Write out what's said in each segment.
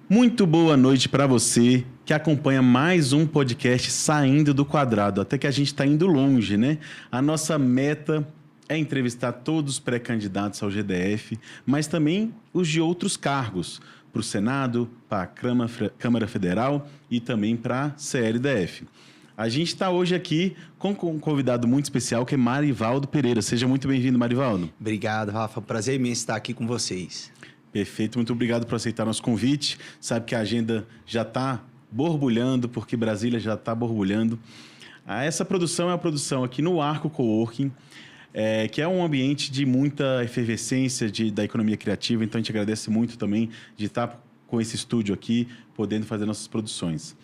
Muito boa noite para você que acompanha mais um podcast Saindo do Quadrado. Até que a gente está indo longe, né? A nossa meta é entrevistar todos os pré-candidatos ao GDF, mas também os de outros cargos, para o Senado, para a Câmara Federal e também para a CLDF. A gente está hoje aqui com um convidado muito especial, que é Marivaldo Pereira. Seja muito bem-vindo, Marivaldo. Obrigado, Rafa. Prazer imenso estar aqui com vocês. Perfeito, muito obrigado por aceitar nosso convite. Sabe que a agenda já está borbulhando, porque Brasília já está borbulhando. Essa produção é a produção aqui no Arco Coworking, que é um ambiente de muita efervescência da economia criativa. Então, a gente agradece muito também de estar com esse estúdio aqui, podendo fazer nossas produções.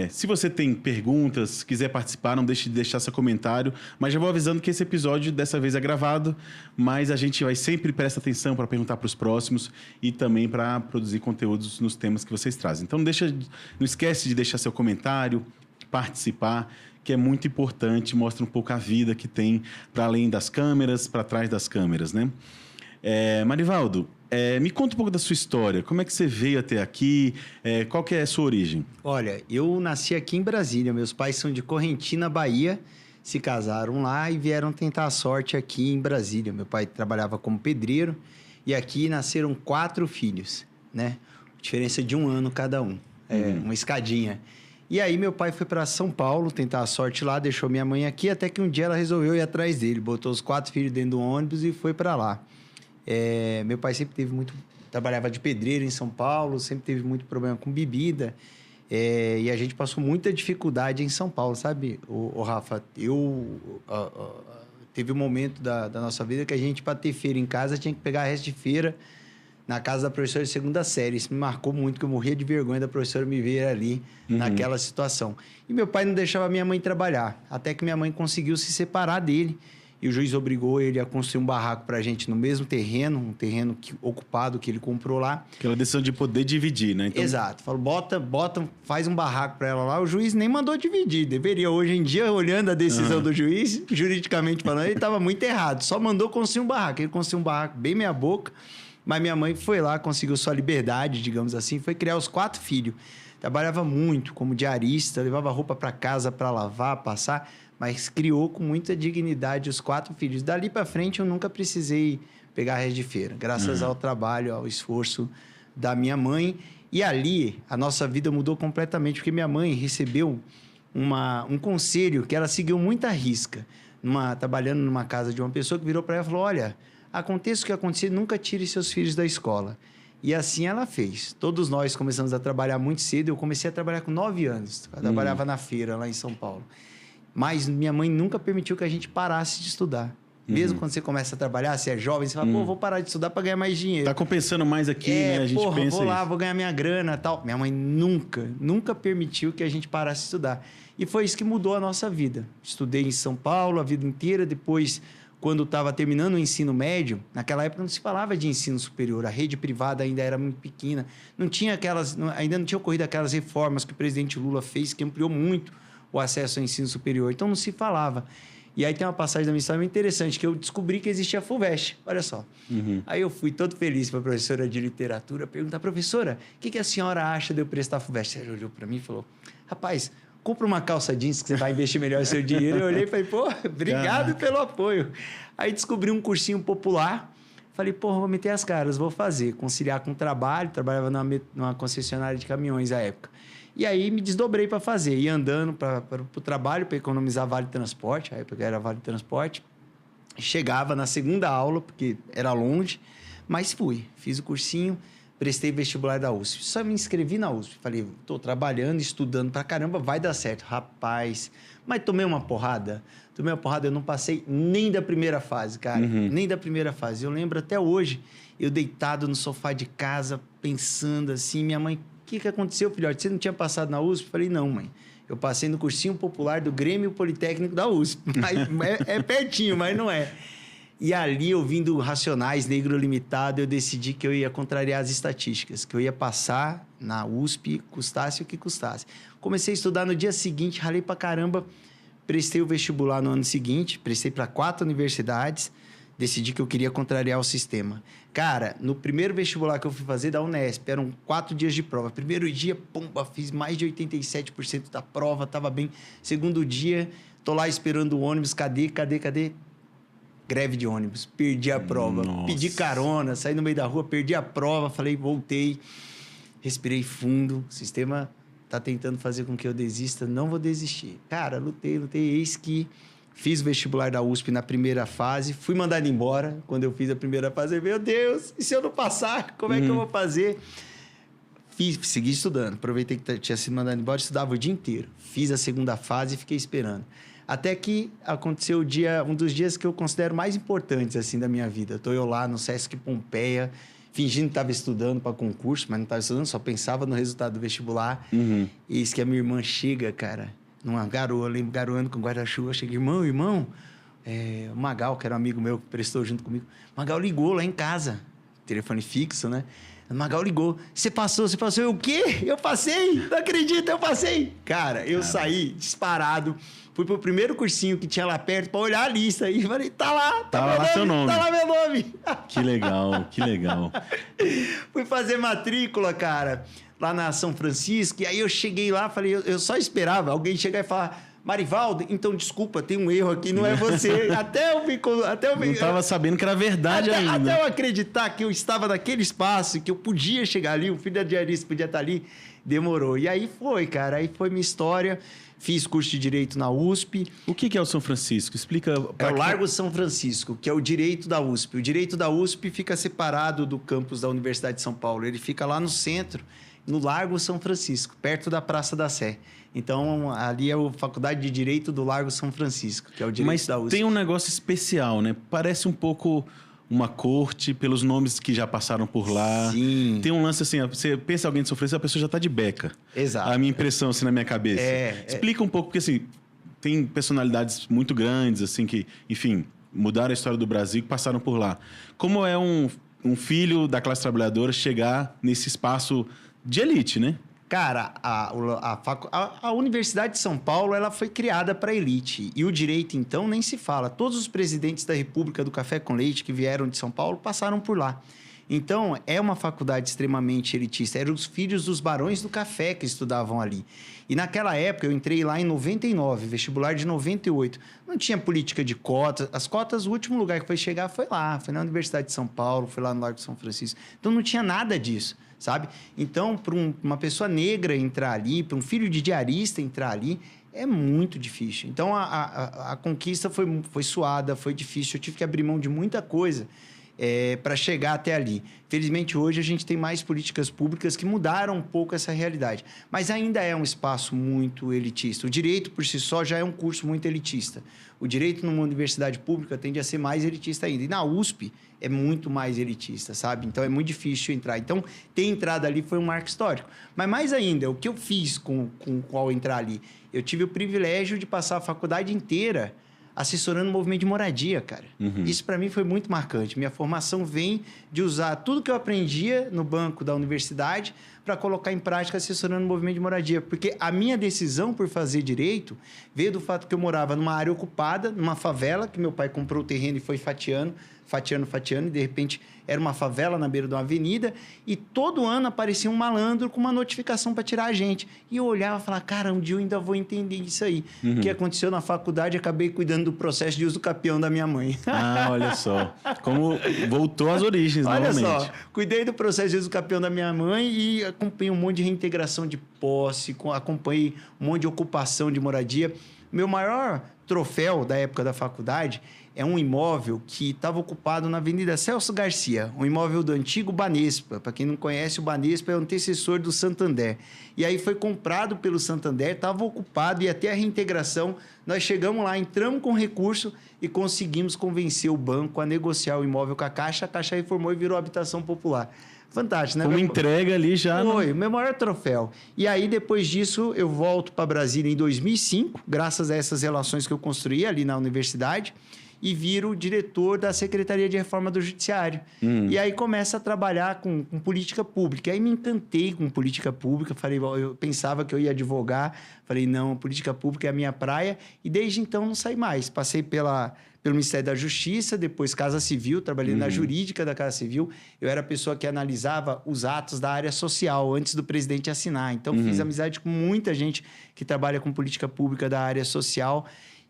Se você tem perguntas, quiser participar, não deixe de deixar seu comentário. Mas já vou avisando que esse episódio dessa vez é gravado, mas a gente vai sempre prestar atenção para perguntar para os próximos e também para produzir conteúdos nos temas que vocês trazem. Então não esquece de deixar seu comentário, participar, que é muito importante, mostra um pouco a vida que tem para além das câmeras, para trás das câmeras, né? Marivaldo, me conta um pouco da sua história. Como é que você veio até aqui? Qual que é a sua origem? Olha, eu nasci aqui em Brasília. Meus pais são de Correntina, Bahia. Se casaram lá e vieram tentar a sorte aqui em Brasília. Meu pai trabalhava como pedreiro e aqui nasceram 4 filhos, né? Diferença de 1 ano cada um. Uma escadinha. E aí meu pai foi para São Paulo tentar a sorte lá, deixou minha mãe aqui, até que um dia ela resolveu ir atrás dele. Botou os 4 filhos dentro do ônibus e foi para lá. Meu pai sempre teve trabalhava de pedreiro em São Paulo, sempre teve muito problema com bebida, e a gente passou muita dificuldade em São Paulo, sabe, o Rafa? Teve um momento da nossa vida que a gente, para ter feira em casa, tinha que pegar resto de feira na casa da professora de 2ª série. Isso me marcou muito, que eu morria de vergonha da professora me ver ali, naquela situação. E meu pai não deixava minha mãe trabalhar, até que minha mãe conseguiu se separar dele. E o juiz obrigou ele a construir um barraco para a gente no mesmo terreno, um terreno ocupado que ele comprou lá. Aquela decisão de poder dividir, né? Então... Exato. Falou, faz um barraco para ela lá. O juiz nem mandou dividir. Deveria, hoje em dia, olhando a decisão do juiz, juridicamente falando, ele estava muito errado. Só mandou construir um barraco. Ele construiu um barraco bem meia boca, mas minha mãe foi lá, conseguiu sua liberdade, digamos assim, foi criar os 4 filhos. Trabalhava muito como diarista, levava roupa para casa para lavar, passar... mas criou com muita dignidade os 4 filhos. Dali para frente, eu nunca precisei pegar resto de feira, graças ao trabalho, ao esforço da minha mãe. E ali, a nossa vida mudou completamente, porque minha mãe recebeu um conselho que ela seguiu muita risca, trabalhando numa casa de uma pessoa que virou para ela e falou, olha, aconteça o que acontecer, nunca tire seus filhos da escola. E assim ela fez. Todos nós começamos a trabalhar muito cedo. Eu comecei a trabalhar com 9 anos. Eu trabalhava na feira, lá em São Paulo. Mas minha mãe nunca permitiu que a gente parasse de estudar. Mesmo quando você começa a trabalhar, você é jovem, você fala, vou parar de estudar para ganhar mais dinheiro. Tá compensando mais aqui, né? A gente pensa vou lá, isso. Vou ganhar minha grana e tal. Minha mãe nunca permitiu que a gente parasse de estudar. E foi isso que mudou a nossa vida. Estudei em São Paulo a vida inteira. Depois, quando estava terminando o ensino médio, naquela época não se falava de ensino superior. A rede privada ainda era muito pequena. Ainda não tinha ocorrido aquelas reformas que o presidente Lula fez, que ampliou muito o acesso ao ensino superior. Então, não se falava. E aí tem uma passagem da minha história muito interessante, que eu descobri que existia a FUVEST. Olha só. Aí eu fui todo feliz para a professora de literatura perguntar, professora, o que a senhora acha de eu prestar a FUVEST? Ela olhou para mim e falou, rapaz, compra uma calça jeans que você vai investir melhor o seu dinheiro. Eu olhei e falei, obrigado pelo apoio. Aí descobri um cursinho popular. Falei, vou meter as caras, vou fazer. Conciliar com o trabalho. Trabalhava numa concessionária de caminhões à época. E aí me desdobrei para fazer, ia andando para o trabalho para economizar vale transporte, a época era vale transporte. Chegava na 2ª aula, porque era longe, mas fiz o cursinho, prestei vestibular da USP. Só me inscrevi na USP, falei, estou trabalhando, estudando pra caramba, vai dar certo. Rapaz, mas tomei uma porrada, eu não passei nem da primeira fase, cara, nem da primeira fase. Eu lembro até hoje, eu deitado no sofá de casa, pensando assim, minha mãe... O que aconteceu, filhote? Você não tinha passado na USP? Falei, não, mãe. Eu passei no cursinho popular do Grêmio Politécnico da USP. É pertinho, mas não é. E ali, ouvindo Racionais, Negro Limitado, eu decidi que eu ia contrariar as estatísticas, que eu ia passar na USP, custasse o que custasse. Comecei a estudar no dia seguinte, ralei pra caramba, prestei o vestibular no ano seguinte, prestei para 4 universidades, decidi que eu queria contrariar o sistema. Cara, no primeiro vestibular que eu fui fazer da Unesp, eram 4 dias de prova. Primeiro dia, pumba, fiz mais de 87% da prova, tava bem. Segundo dia, tô lá esperando o ônibus, cadê? Greve de ônibus, perdi a prova. Nossa. Pedi carona, saí no meio da rua, perdi a prova, falei, voltei, respirei fundo, o sistema tá tentando fazer com que eu desista, não vou desistir. Cara, lutei, eis que fiz o vestibular da USP na primeira fase, fui mandado embora quando eu fiz a primeira fase. Eu, meu Deus, e se eu não passar, como é que eu vou fazer? Segui estudando, aproveitei que tinha sido mandado embora, estudava o dia inteiro. Fiz a segunda fase e fiquei esperando. Até que aconteceu um dos dias que eu considero mais importantes assim, da minha vida. Estou eu lá no Sesc Pompeia, fingindo que estava estudando para concurso, mas não estava estudando, só pensava no resultado do vestibular. Uhum. Eis que a minha irmã chega, cara, numa garoa, eu lembro, garoando com guarda-chuva. Chega, irmão, o Magal, que era um amigo meu que prestou junto comigo. Magal ligou lá em casa, telefone fixo, né? O Magal ligou. Você passou? Eu, o quê? Eu passei? Não acredito, eu passei. Cara, eu saí disparado. Fui pro primeiro cursinho que tinha lá perto pra olhar a lista. E falei, tá lá, Tava lá seu nome. Tá lá meu nome. Que legal, que legal. Fui fazer matrícula, cara, lá na São Francisco. E aí eu cheguei lá, falei, eu só esperava alguém chegar e falar... Marivaldo, então desculpa, tem um erro aqui, não é você. Até eu Não estava sabendo que era verdade ainda. Até eu acreditar que eu estava naquele espaço, que eu podia chegar ali, o filho da diarista podia estar ali, demorou. E aí foi, cara, aí foi minha história. Fiz curso de Direito na USP. O que é o São Francisco? Explica. É o Largo São Francisco, que é o Direito da USP. O Direito da USP fica separado do campus da Universidade de São Paulo. Ele fica lá no centro, no Largo São Francisco, perto da Praça da Sé. Então, ali é a Faculdade de Direito do Largo São Francisco, que é o Direito da USP. Mas tem um negócio especial, né? Parece um pouco uma corte, pelos nomes que já passaram por lá. Sim. Tem um lance assim, você pensa em alguém de São Francisco, a pessoa já tá de beca. Exato. A minha impressão, assim, na minha cabeça. Explica um pouco, porque assim, tem personalidades muito grandes, assim, que, enfim, mudaram a história do Brasil, que passaram por lá. Como é um filho da classe trabalhadora chegar nesse espaço de elite, né? Cara, a Universidade de São Paulo ela foi criada para elite. E o direito, então, nem se fala. Todos os presidentes da República do Café com Leite que vieram de São Paulo passaram por lá. Então, é uma faculdade extremamente elitista. Eram os filhos dos barões do café que estudavam ali. E naquela época, eu entrei lá em 99, vestibular de 98. Não tinha política de cotas. As cotas, o último lugar que foi chegar foi lá. Foi na Universidade de São Paulo, foi lá no Largo de São Francisco. Então, não tinha nada disso. Sabe? Então, para uma pessoa negra entrar ali, para um filho de diarista entrar ali, é muito difícil. Então, a conquista foi suada, foi difícil. Eu tive que abrir mão de muita coisa para chegar até ali. Felizmente, hoje, a gente tem mais políticas públicas que mudaram um pouco essa realidade. Mas ainda é um espaço muito elitista. O direito, por si só, já é um curso muito elitista. O direito numa universidade pública tende a ser mais elitista ainda. E na USP é muito mais elitista, sabe? Então, é muito difícil entrar. Então, ter entrado ali foi um marco histórico. Mas mais ainda, o que eu fiz ao entrar ali? Eu tive o privilégio de passar a faculdade inteira assessorando o movimento de moradia, cara. Uhum. Isso, para mim, foi muito marcante. Minha formação vem de usar tudo que eu aprendia no banco da universidade para colocar em prática assessorando o movimento de moradia. Porque a minha decisão por fazer direito veio do fato que eu morava numa área ocupada, numa favela, que meu pai comprou o terreno e foi fatiando, e de repente era uma favela na beira de uma avenida, e todo ano aparecia um malandro com uma notificação para tirar a gente. E eu olhava e falava, cara, um dia eu ainda vou entender isso aí. O que aconteceu na faculdade, acabei cuidando do processo de uso capião da minha mãe. Ah, olha só. Como voltou às origens, olha novamente. Olha só, cuidei do processo de uso capião da minha mãe e acompanhei um monte de reintegração de posse, acompanhei um monte de ocupação de moradia. Meu maior troféu da época da faculdade é um imóvel que estava ocupado na Avenida Celso Garcia, um imóvel do antigo Banespa. Para quem não conhece, o Banespa é o antecessor do Santander. E aí foi comprado pelo Santander, estava ocupado e até a reintegração, nós chegamos lá, entramos com recurso e conseguimos convencer o banco a negociar o imóvel com a Caixa reformou e virou habitação popular. Fantástico, né? Como entrega ali já... Foi, meu maior troféu. E aí, depois disso, eu volto para Brasília em 2005, graças a essas relações que eu construí ali na universidade, e viro diretor da Secretaria de Reforma do Judiciário. E aí começo a trabalhar com política pública. Aí me encantei com política pública, falei, eu pensava que eu ia advogar, falei, não, política pública é a minha praia, e desde então não saí mais. Passei pelo pelo Ministério da Justiça, depois Casa Civil, trabalhei na jurídica da Casa Civil. Eu era a pessoa que analisava os atos da área social antes do presidente assinar. Então, fiz amizade com muita gente que trabalha com política pública da área social.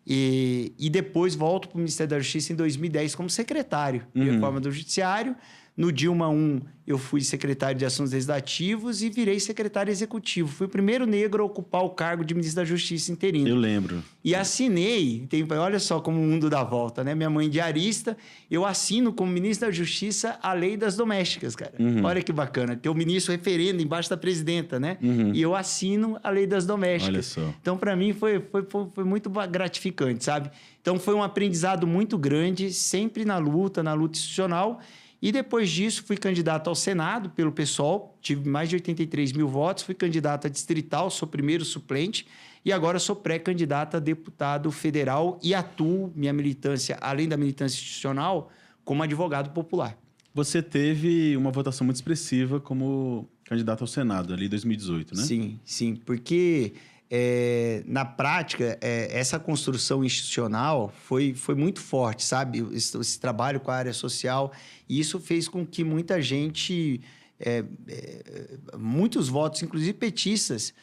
E depois volto para o Ministério da Justiça em 2010 como secretário de Reforma do Judiciário. No Dilma I, eu fui secretário de Assuntos Legislativos e virei secretário executivo. Fui o primeiro negro a ocupar o cargo de ministro da Justiça interino. Eu lembro. E assinei, olha só como o mundo dá volta, né? Minha mãe diarista, eu assino como ministro da Justiça a lei das domésticas, cara. Olha que bacana, ter o ministro referendo embaixo da presidenta, né? E eu assino a lei das domésticas. Olha só. Então, para mim, foi muito gratificante, sabe? Então, foi um aprendizado muito grande, sempre na luta institucional. E depois disso, fui candidato ao Senado pelo PSOL, tive mais de 83 mil votos, fui candidato a distrital, sou primeiro suplente e agora sou pré-candidato a deputado federal e atuo, minha militância, além da militância institucional, como advogado popular. Você teve uma votação muito expressiva como candidato ao Senado, ali em 2018, né? Sim, porque na prática, essa construção institucional foi muito forte, sabe? Esse trabalho com a área social, e isso fez com que muita gente, muitos votos, inclusive petistas,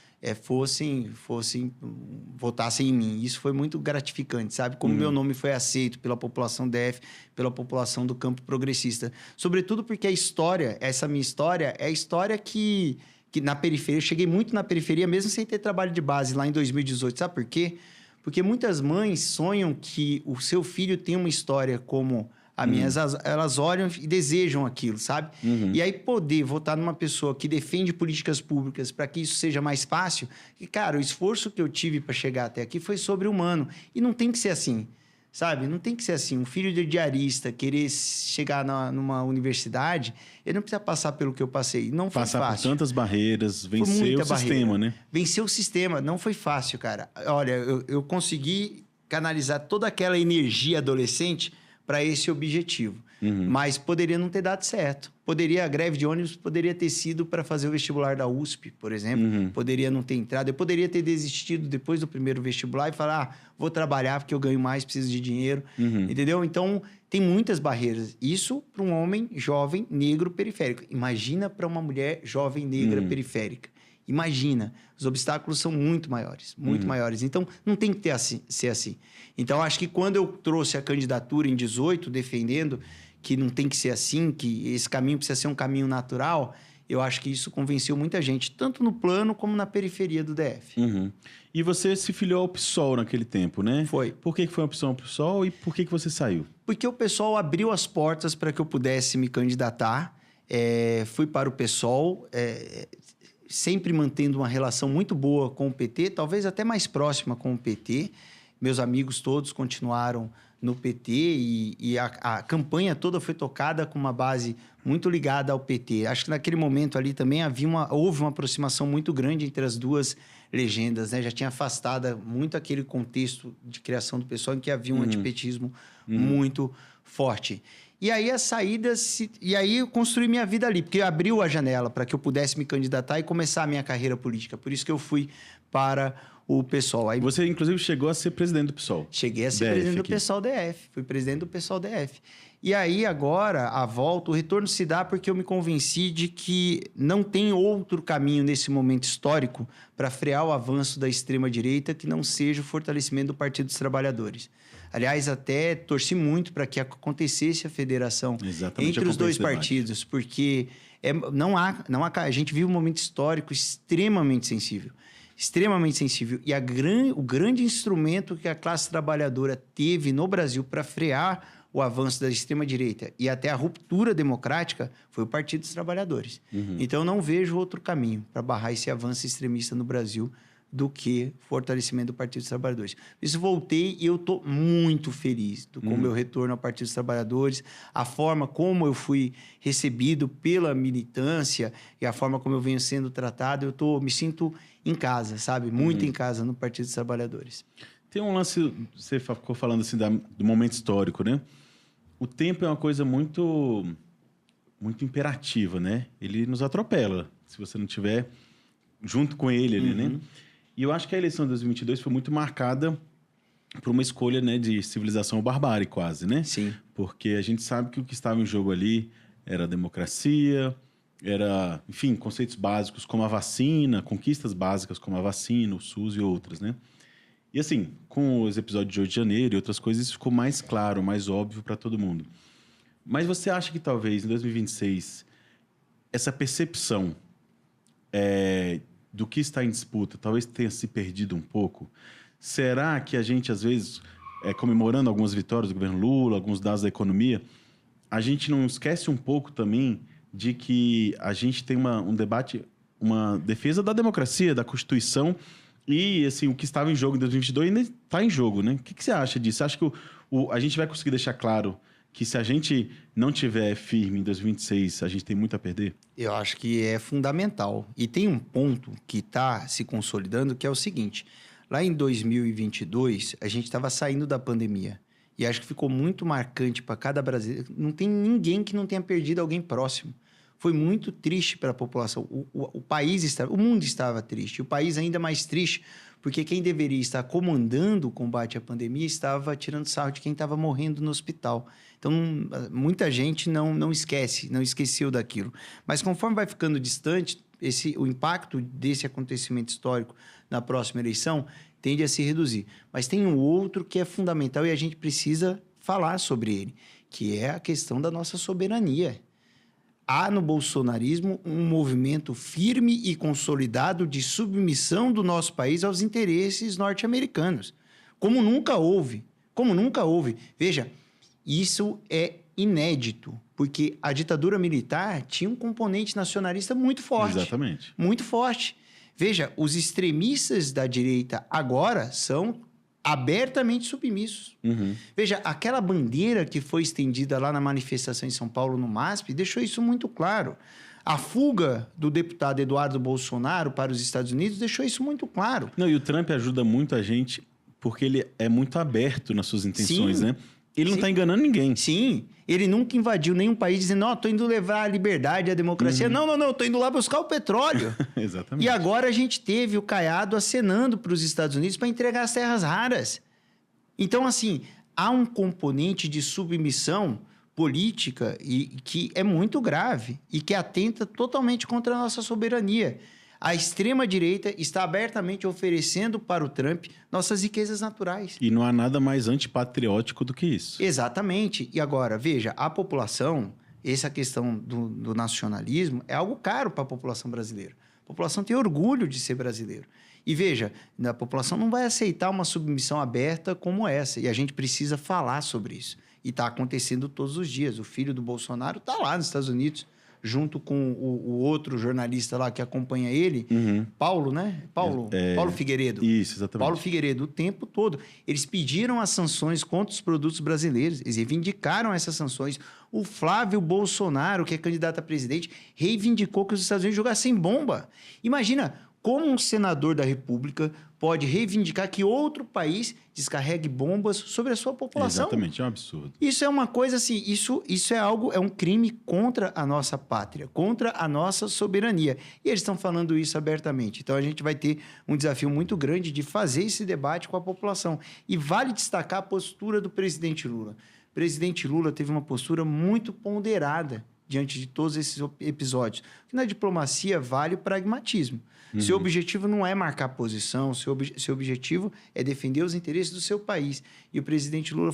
votassem em mim. Isso foi muito gratificante, sabe? Como meu nome foi aceito pela população DF, pela população do campo progressista. Sobretudo porque a história, essa minha história, é a história que na periferia, eu cheguei muito na periferia, mesmo sem ter trabalho de base lá em 2018. Sabe por quê? Porque muitas mães sonham que o seu filho tem uma história como a minha. Elas olham e desejam aquilo, sabe? E aí poder votar numa pessoa que defende políticas públicas para que isso seja mais fácil. E, cara, o esforço que eu tive para chegar até aqui foi sobre-humano. E não tem que ser assim. Sabe? Não tem que ser assim. Um filho de diarista querer chegar numa universidade, ele não precisa passar pelo que eu passei. Não foi fácil. Passar por tantas barreiras, vencer o sistema, né? Vencer o sistema. Não foi fácil, cara. Olha, eu consegui canalizar toda aquela energia adolescente para esse objetivo. Mas poderia não ter dado certo. A greve de ônibus poderia ter sido para fazer o vestibular da USP, por exemplo. Poderia não ter entrado. Eu poderia ter desistido depois do primeiro vestibular e falar, vou trabalhar porque eu ganho mais, preciso de dinheiro. Entendeu? Então, tem muitas barreiras. Isso para um homem jovem, negro, periférico. Imagina para uma mulher jovem, negra, periférica. Imagina. Os obstáculos são muito maiores, muito maiores. Então, não tem que ser assim. Então, acho que quando eu trouxe a candidatura em 18, defendendo que não tem que ser assim, que esse caminho precisa ser um caminho natural, eu acho que isso convenceu muita gente, tanto no plano como na periferia do DF. E você se filiou ao PSOL naquele tempo, né? Foi. Por que foi uma opção ao PSOL e por que você saiu? Porque o PSOL abriu as portas para que eu pudesse me candidatar. Fui para o PSOL, sempre mantendo uma relação muito boa com o PT, talvez até mais próxima com o PT. Meus amigos todos continuaram no PT e a campanha toda foi tocada com uma base muito ligada ao PT. Acho que naquele momento ali também houve uma aproximação muito grande entre as duas legendas, né? Já tinha afastado muito aquele contexto de criação do PSOL em que havia um antipetismo muito forte. E aí e aí eu construí minha vida ali, porque abriu a janela para que eu pudesse me candidatar e começar a minha carreira política. Por isso que eu fui para o PSOL. Aí, você, inclusive, chegou a ser presidente do PSOL. Cheguei a ser presidente do PSOL DF. Fui presidente do PSOL DF. E aí, agora, a volta, o retorno se dá porque eu me convenci de que não tem outro caminho nesse momento histórico para frear o avanço da extrema-direita que não seja o fortalecimento do Partido dos Trabalhadores. Aliás, até torci muito para que acontecesse a federação entre os dois partidos, porque a gente vive um momento histórico extremamente sensível. Extremamente sensível. E o grande instrumento que a classe trabalhadora teve no Brasil para frear o avanço da extrema-direita e até a ruptura democrática foi o Partido dos Trabalhadores. Então, eu não vejo outro caminho para barrar esse avanço extremista no Brasil do que fortalecimento do Partido dos Trabalhadores. Isso voltei e eu estou muito feliz com o meu retorno ao Partido dos Trabalhadores, a forma como eu fui recebido pela militância e a forma como eu venho sendo tratado, me sinto em casa, sabe? Muito em casa no Partido dos Trabalhadores. Tem um lance, você ficou falando assim do momento histórico, né? O tempo é uma coisa muito, muito imperativa, né? Ele nos atropela, se você não estiver junto com ele ali, né? E eu acho que a eleição de 2022 foi muito marcada por uma escolha, né, de civilização ou barbárie quase, né? Sim. Porque a gente sabe que o que estava em jogo ali era a democracia, era, enfim, conceitos básicos como a vacina, conquistas básicas como a vacina, o SUS e outras, né? E assim, com os episódios de 8 de janeiro e outras coisas, isso ficou mais claro, mais óbvio para todo mundo. Mas você acha que talvez em 2026 essa percepção do que está em disputa talvez tenha se perdido um pouco? Será que a gente, às vezes, comemorando algumas vitórias do governo Lula, alguns dados da economia, a gente não esquece um pouco também de que a gente tem um debate, uma defesa da democracia, da Constituição, e assim, o que estava em jogo em 2022 ainda está em jogo, né? O que você acha disso? Você acha que a gente vai conseguir deixar claro que se a gente não tiver firme em 2026, a gente tem muito a perder? Eu acho que é fundamental. E tem um ponto que está se consolidando, que é o seguinte. Lá em 2022, a gente estava saindo da pandemia. E acho que ficou muito marcante para cada brasileiro. Não tem ninguém que não tenha perdido alguém próximo. Foi muito triste para a população. O país estava, o mundo estava triste. O país ainda mais triste, porque quem deveria estar comandando o combate à pandemia estava tirando sarro de quem estava morrendo no hospital. Então, muita gente não esqueceu daquilo. Mas conforme vai ficando distante, o impacto desse acontecimento histórico na próxima eleição tende a se reduzir. Mas tem um outro que é fundamental e a gente precisa falar sobre ele, que é a questão da nossa soberania. Há no bolsonarismo um movimento firme e consolidado de submissão do nosso país aos interesses norte-americanos. Como nunca houve. Veja, isso é inédito, porque a ditadura militar tinha um componente nacionalista muito forte. Exatamente. Muito forte. Veja, os extremistas da direita agora são abertamente submissos. Uhum. Veja, aquela bandeira que foi estendida lá na manifestação em São Paulo, no MASP, deixou isso muito claro. A fuga do deputado Eduardo Bolsonaro para os Estados Unidos deixou isso muito claro. Não, e o Trump ajuda muito a gente porque ele é muito aberto nas suas intenções, Sim. né? Ele não está enganando ninguém. Sim, ele nunca invadiu nenhum país dizendo, estou indo levar a liberdade, a democracia. Não, estou indo lá buscar o petróleo. Exatamente. E agora a gente teve o Caiado acenando para os Estados Unidos para entregar as terras raras. Então, assim, há um componente de submissão política que é muito grave e que atenta totalmente contra a nossa soberania. A extrema-direita está abertamente oferecendo para o Trump nossas riquezas naturais. E não há nada mais antipatriótico do que isso. Exatamente. E agora, veja, a população, essa questão do nacionalismo é algo caro para a população brasileira. A população tem orgulho de ser brasileiro. E veja, a população não vai aceitar uma submissão aberta como essa. E a gente precisa falar sobre isso. E está acontecendo todos os dias. O filho do Bolsonaro está lá nos Estados Unidos, junto com o outro jornalista lá que acompanha ele, Paulo, né? Paulo Figueiredo. Isso, exatamente. Paulo Figueiredo, o tempo todo. Eles pediram as sanções contra os produtos brasileiros, eles reivindicaram essas sanções. O Flávio Bolsonaro, que é candidato a presidente, reivindicou que os Estados Unidos jogassem bomba. Imagina como um senador da República pode reivindicar que outro país descarregue bombas sobre a sua população. Exatamente, é um absurdo. Isso é uma coisa assim, isso é algo, é um crime contra a nossa pátria, contra a nossa soberania. E eles estão falando isso abertamente. Então a gente vai ter um desafio muito grande de fazer esse debate com a população. E vale destacar a postura do presidente Lula. O presidente Lula teve uma postura muito ponderada diante de todos esses episódios. Porque na diplomacia vale o pragmatismo. Seu objetivo não é marcar posição, seu objetivo é defender os interesses do seu país. E o presidente Lula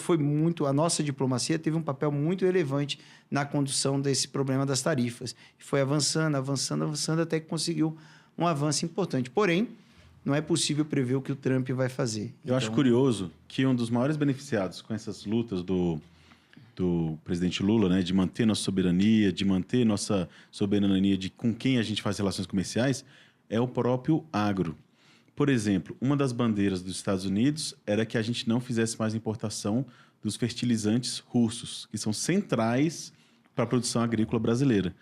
a nossa diplomacia teve um papel muito relevante na condução desse problema das tarifas. E foi avançando até que conseguiu um avanço importante. Porém, não é possível prever o que o Trump vai fazer. Eu acho curioso que um dos maiores beneficiados com essas lutas do presidente Lula, né, de manter nossa soberania, com quem a gente faz relações comerciais, é o próprio agro. Por exemplo, uma das bandeiras dos Estados Unidos era que a gente não fizesse mais importação dos fertilizantes russos, que são centrais para a produção agrícola brasileira.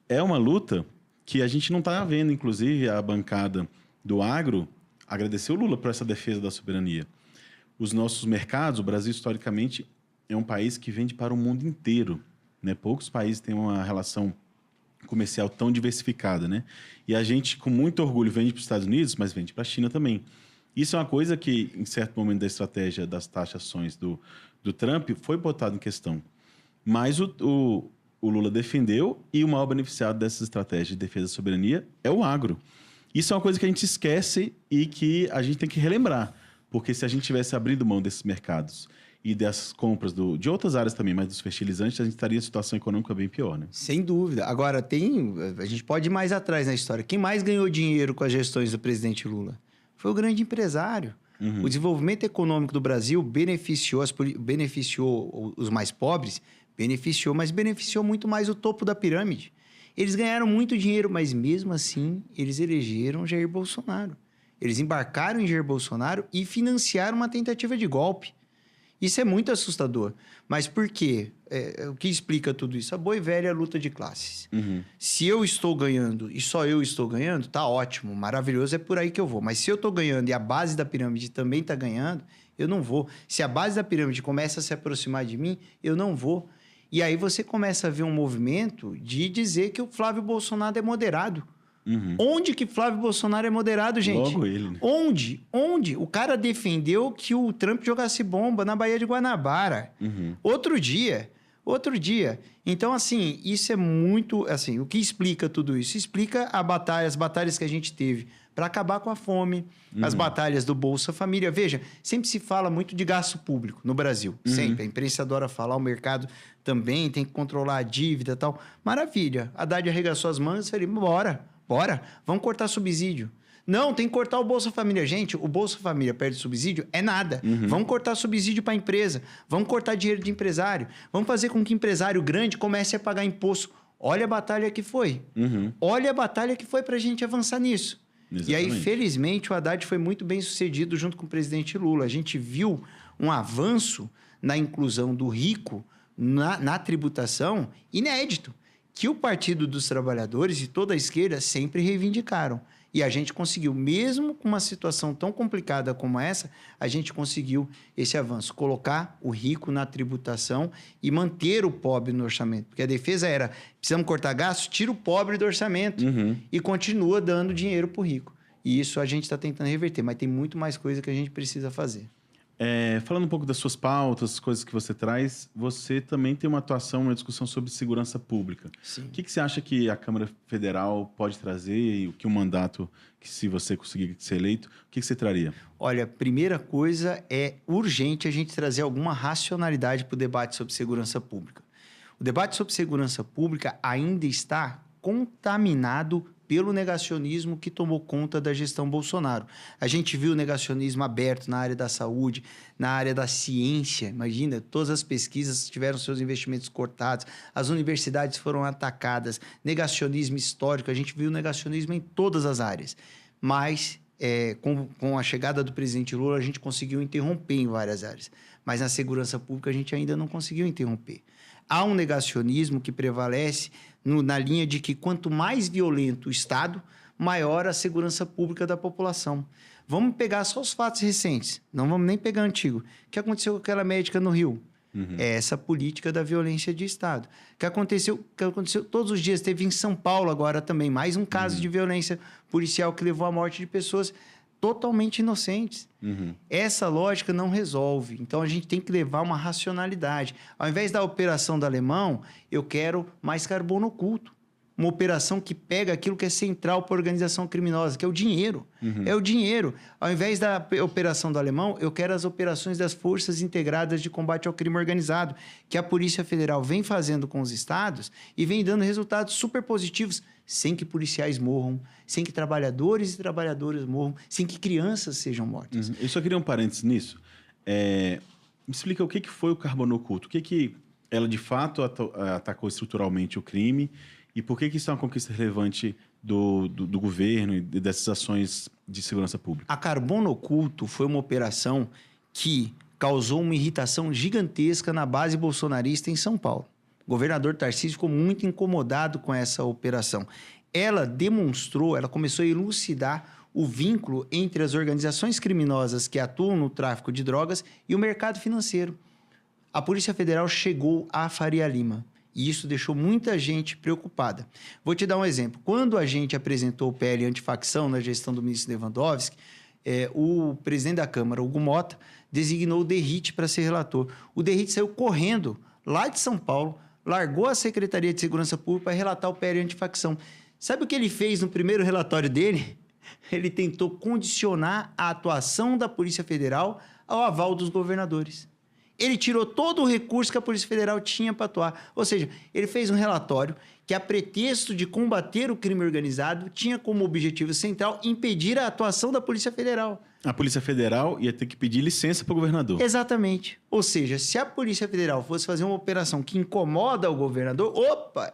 É uma luta que a gente não está vendo, inclusive, a bancada do agro agradecer o Lula por essa defesa da soberania. Os nossos mercados, o Brasil, historicamente, é um país que vende para o mundo inteiro, né? Poucos países têm uma relação comercial tão diversificada, né? E a gente, com muito orgulho, vende para os Estados Unidos, mas vende para a China também. Isso é uma coisa que, em certo momento da estratégia das taxações do Trump, foi botado em questão. Mas o Lula defendeu e o maior beneficiado dessa estratégia de defesa da soberania é o agro. Isso é uma coisa que a gente esquece e que a gente tem que relembrar. Porque se a gente tivesse abrindo mão desses mercados e dessas compras de outras áreas também, mas dos fertilizantes, a gente estaria em situação econômica bem pior, né? Sem dúvida. Agora, a gente pode ir mais atrás na história. Quem mais ganhou dinheiro com as gestões do presidente Lula? Foi o grande empresário. Uhum. O desenvolvimento econômico do Brasil beneficiou os mais pobres, mas beneficiou muito mais o topo da pirâmide. Eles ganharam muito dinheiro, mas mesmo assim, eles elegeram Jair Bolsonaro. Eles embarcaram em Jair Bolsonaro e financiaram uma tentativa de golpe. Isso é muito assustador. Mas por quê? O que explica tudo isso? A boa e velha luta de classes. Uhum. Se eu estou ganhando e só eu estou ganhando, tá ótimo, maravilhoso, é por aí que eu vou. Mas se eu estou ganhando e a base da pirâmide também está ganhando, eu não vou. Se a base da pirâmide começa a se aproximar de mim, eu não vou. E aí você começa a ver um movimento de dizer que o Flávio Bolsonaro é moderado. Uhum. Onde que Flávio Bolsonaro é moderado, gente? Logo ele, né? Onde? O cara defendeu que o Trump jogasse bomba na Baía de Guanabara. Uhum. Outro dia. Então, assim, isso é muito... Assim, o que explica tudo isso? Explica as batalhas que a gente teve para acabar com a fome, as batalhas do Bolsa Família. Veja, sempre se fala muito de gasto público no Brasil. Sempre. A imprensa adora falar, o mercado também tem que controlar a dívida e tal. Maravilha. A Haddad arregaçou as mangas e falei, bora, vamos cortar subsídio. Não, tem que cortar o Bolsa Família. Gente, o Bolsa Família perto de subsídio é nada. Vamos cortar subsídio para a empresa. Vamos cortar dinheiro de empresário. Vamos fazer com que empresário grande comece a pagar imposto. Olha a batalha que foi. Olha a batalha que foi para a gente avançar nisso. Exatamente. E aí, felizmente, o Haddad foi muito bem sucedido junto com o presidente Lula. A gente viu um avanço na inclusão do rico na tributação inédito, que o Partido dos Trabalhadores e toda a esquerda sempre reivindicaram. E a gente conseguiu, mesmo com uma situação tão complicada como essa, a gente conseguiu esse avanço, colocar o rico na tributação e manter o pobre no orçamento. Porque a defesa era, precisamos cortar gastos, tira o pobre do orçamento e continua dando dinheiro para o rico. E isso a gente está tentando reverter, mas tem muito mais coisa que a gente precisa fazer. Falando um pouco das suas pautas, coisas que você traz, você também tem uma atuação, uma discussão sobre segurança pública. Sim. O que você acha que a Câmara Federal pode trazer e o que o mandato, que se você conseguir ser eleito, o que você traria? Olha, a primeira coisa é urgente a gente trazer alguma racionalidade para o debate sobre segurança pública. O debate sobre segurança pública ainda está contaminado pelo negacionismo que tomou conta da gestão Bolsonaro. A gente viu o negacionismo aberto na área da saúde, na área da ciência. Imagina, todas as pesquisas tiveram seus investimentos cortados, as universidades foram atacadas, negacionismo histórico, a gente viu negacionismo em todas as áreas. Mas, com a chegada do presidente Lula, a gente conseguiu interromper em várias áreas. Mas na segurança pública a gente ainda não conseguiu interromper. Há um negacionismo que prevalece na linha de que quanto mais violento o Estado, maior a segurança pública da população. Vamos pegar só os fatos recentes, não vamos nem pegar antigo. O que aconteceu com aquela médica no Rio? É essa política da violência de Estado. O que aconteceu todos os dias, teve em São Paulo agora também, mais um caso de violência policial que levou à morte de pessoas totalmente inocentes. Essa lógica não resolve. Então, a gente tem que levar uma racionalidade. Ao invés da operação do Alemão, eu quero mais carbono oculto. Uma operação que pega aquilo que é central para a organização criminosa, que é o dinheiro. É o dinheiro. Ao invés da operação do Alemão, eu quero as operações das Forças Integradas de Combate ao Crime Organizado, que a Polícia Federal vem fazendo com os estados e vem dando resultados super positivos, sem que policiais morram, sem que trabalhadores e trabalhadoras morram, sem que crianças sejam mortas. Eu só queria um parênteses nisso. Me explica o que foi o carbono oculto. O que ela, de fato, atacou estruturalmente o crime e por que isso é uma conquista relevante do governo e dessas ações de segurança pública? A Carbono Oculto foi uma operação que causou uma irritação gigantesca na base bolsonarista em São Paulo. O governador Tarcísio ficou muito incomodado com essa operação. Ela começou a elucidar o vínculo entre as organizações criminosas que atuam no tráfico de drogas e o mercado financeiro. A Polícia Federal chegou a Faria Lima e isso deixou muita gente preocupada. Vou te dar um exemplo. Quando a gente apresentou o PL antifacção na gestão do ministro Lewandowski, o presidente da Câmara, Hugo Mota, designou o Derrite para ser relator. O Derrite saiu correndo lá de São Paulo, largou a Secretaria de Segurança Pública para relatar o PL antifacção. Sabe o que ele fez no primeiro relatório dele? Ele tentou condicionar a atuação da Polícia Federal ao aval dos governadores. Ele tirou todo o recurso que a Polícia Federal tinha para atuar. Ou seja, ele fez um relatório que, a pretexto de combater o crime organizado, tinha como objetivo central impedir a atuação da Polícia Federal. A Polícia Federal ia ter que pedir licença para o governador. Exatamente. Ou seja, se a Polícia Federal fosse fazer uma operação que incomoda o governador,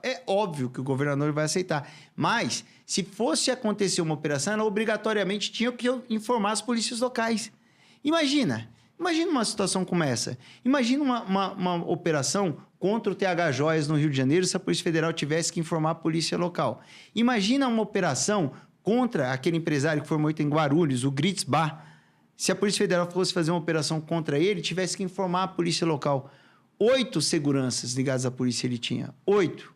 é óbvio que o governador vai aceitar. Mas, se fosse acontecer uma operação, ela obrigatoriamente tinha que informar as polícias locais. Imagina uma situação como essa. Imagina uma operação contra o TH Joias no Rio de Janeiro se a Polícia Federal tivesse que informar a polícia local. Imagina uma operação contra aquele empresário que foi morto em Guarulhos, o Gritz Bar. Se a Polícia Federal fosse fazer uma operação contra ele, tivesse que informar a polícia local. 8 seguranças ligadas à polícia ele tinha. 8.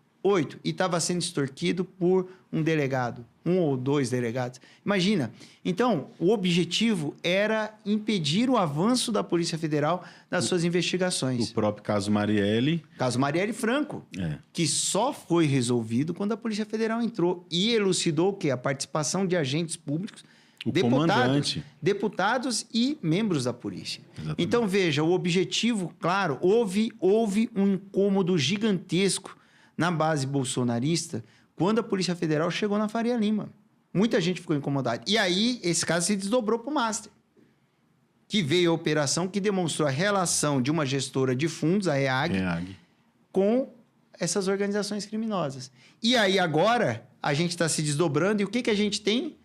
E estava sendo extorquido por um delegado, 1 ou 2 delegados. Imagina. Então, o objetivo era impedir o avanço da Polícia Federal nas suas investigações. O próprio caso Marielle. Caso Marielle Franco, que só foi resolvido quando a Polícia Federal entrou e elucidou o quê? A participação de agentes públicos, deputados e membros da polícia. Exatamente. Então, veja, o objetivo, claro, houve um incômodo gigantesco na base bolsonarista quando a Polícia Federal chegou na Faria Lima. Muita gente ficou incomodada. E aí, esse caso se desdobrou para o Master, que veio a operação que demonstrou a relação de uma gestora de fundos, a REAG, com essas organizações criminosas. E aí, agora, a gente está se desdobrando e o que a gente tem?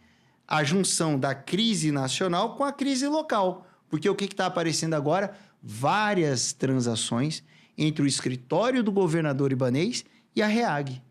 A junção da crise nacional com a crise local. Porque o que está aparecendo agora? Várias transações entre o escritório do governador ibanês e a REAG,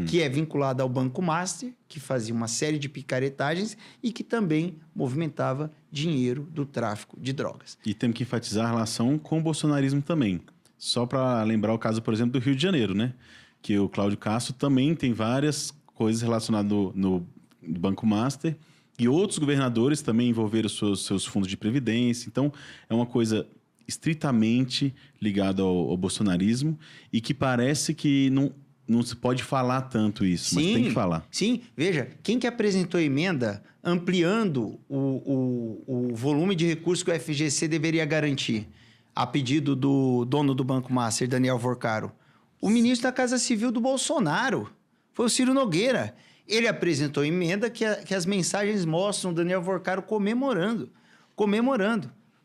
que é vinculada ao Banco Master, que fazia uma série de picaretagens e que também movimentava dinheiro do tráfico de drogas. E temos que enfatizar a relação com o bolsonarismo também. Só para lembrar o caso, por exemplo, do Rio de Janeiro, né? Que o Cláudio Castro também tem várias coisas relacionadas no Banco Master e outros governadores também envolveram seus fundos de previdência. Então, é uma coisa estritamente ligado ao bolsonarismo e que parece que não se pode falar tanto isso, mas tem que falar. Sim, veja, quem que apresentou a emenda ampliando o volume de recursos que o FGC deveria garantir a pedido do dono do Banco Master, Daniel Vorcaro? O ministro da Casa Civil do Bolsonaro, foi o Ciro Nogueira. Ele apresentou a emenda que as mensagens mostram o Daniel Vorcaro comemorando,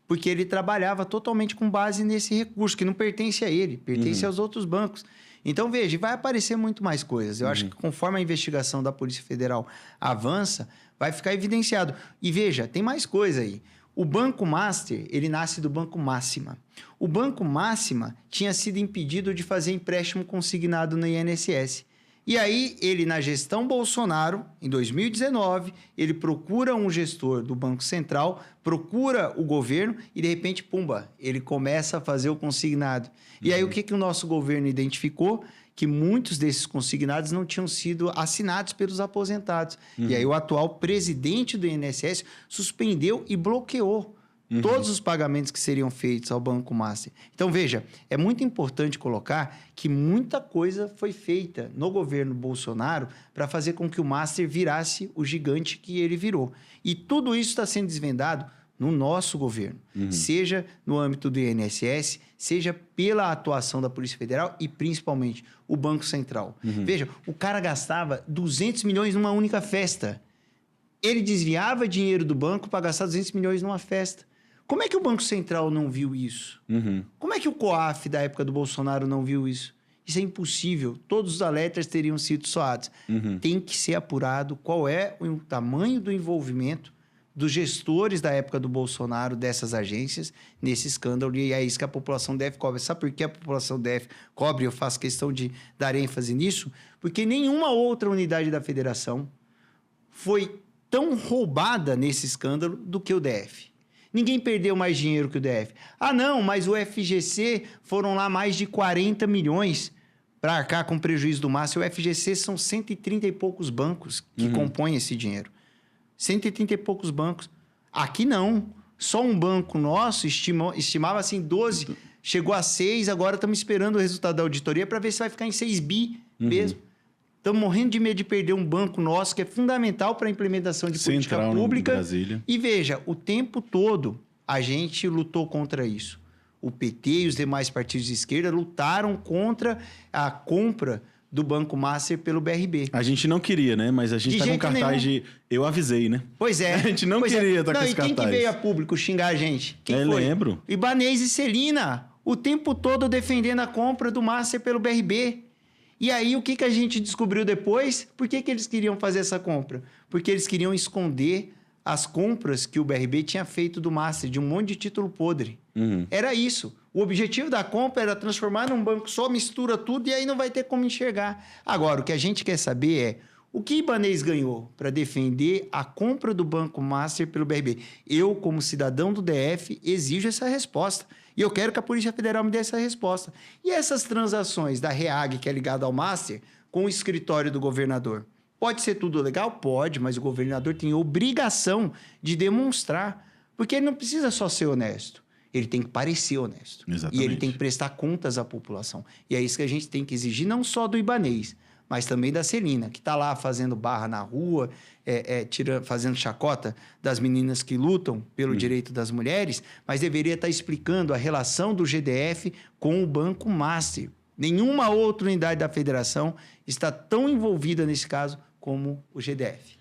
porque ele trabalhava totalmente com base nesse recurso, que não pertence a ele, pertence aos outros bancos. Então, veja, vai aparecer muito mais coisas. Eu acho que conforme a investigação da Polícia Federal avança, vai ficar evidenciado. E veja, tem mais coisa aí. O Banco Master, ele nasce do Banco Máxima. O Banco Máxima tinha sido impedido de fazer empréstimo consignado no INSS. E aí, ele, na gestão Bolsonaro, em 2019, ele procura um gestor do Banco Central, procura o governo e, de repente, pumba, ele começa a fazer o consignado. E aí, o que o nosso governo identificou? Que muitos desses consignados não tinham sido assinados pelos aposentados. E aí, o atual presidente do INSS suspendeu e bloqueou todos os pagamentos que seriam feitos ao Banco Master. Então, veja, é muito importante colocar que muita coisa foi feita no governo Bolsonaro para fazer com que o Master virasse o gigante que ele virou. E tudo isso está sendo desvendado no nosso governo, seja no âmbito do INSS, seja pela atuação da Polícia Federal e, principalmente, o Banco Central. Veja, o cara gastava 200 milhões numa única festa. Ele desviava dinheiro do banco para gastar 200 milhões numa festa. Como é que o Banco Central não viu isso? Como é que o COAF da época do Bolsonaro não viu isso? Isso é impossível. Todos os alertas teriam sido soados. Tem que ser apurado qual é o tamanho do envolvimento dos gestores da época do Bolsonaro, dessas agências, nesse escândalo. E é isso que a população deve cobrar. Sabe por que a população deve cobre? Eu faço questão de dar ênfase nisso. Porque nenhuma outra unidade da federação foi tão roubada nesse escândalo do que o DF. Ninguém perdeu mais dinheiro que o DF. Ah, não, mas o FGC foram lá mais de 40 milhões para arcar com prejuízo do Master. O FGC são 130 e poucos bancos que compõem esse dinheiro. 130 e poucos bancos. Aqui não. Só um banco nosso estimava assim 12, chegou a 6, agora estamos esperando o resultado da auditoria para ver se vai ficar em 6 bi mesmo. Estamos morrendo de medo de perder um banco nosso que é fundamental para a implementação de política pública. Brasília. E veja, o tempo todo a gente lutou contra isso. O PT e os demais partidos de esquerda lutaram contra a compra do Banco Master pelo BRB. A gente não queria, né? Mas a gente tá com cartaz de... Eu avisei, né? Pois é. A gente não queria estar com esse cartaz. E quem que veio a público xingar a gente? Quem foi? Lembro. Ibanez e Celina. O tempo todo defendendo a compra do Master pelo BRB. E aí, o que a gente descobriu depois? Por que eles queriam fazer essa compra? Porque eles queriam esconder as compras que o BRB tinha feito do Master, de um monte de título podre. Era isso. O objetivo da compra era transformar num banco só, mistura tudo e aí não vai ter como enxergar. Agora, o que a gente quer saber é o que Ibanez ganhou para defender a compra do Banco Master pelo BRB. Eu, como cidadão do DF, exijo essa resposta. E eu quero que a Polícia Federal me dê essa resposta. E essas transações da REAG, que é ligada ao Master, com o escritório do governador? Pode ser tudo legal? Pode, mas o governador tem obrigação de demonstrar. Porque ele não precisa só ser honesto. Ele tem que parecer honesto. Exatamente. E ele tem que prestar contas à população. E é isso que a gente tem que exigir, não só do Ibanez, mas também da Celina, que está lá fazendo barra na rua, fazendo chacota das meninas que lutam pelo direito das mulheres, mas deveria estar explicando a relação do GDF com o Banco Master. Nenhuma outra unidade da federação está tão envolvida nesse caso como o GDF.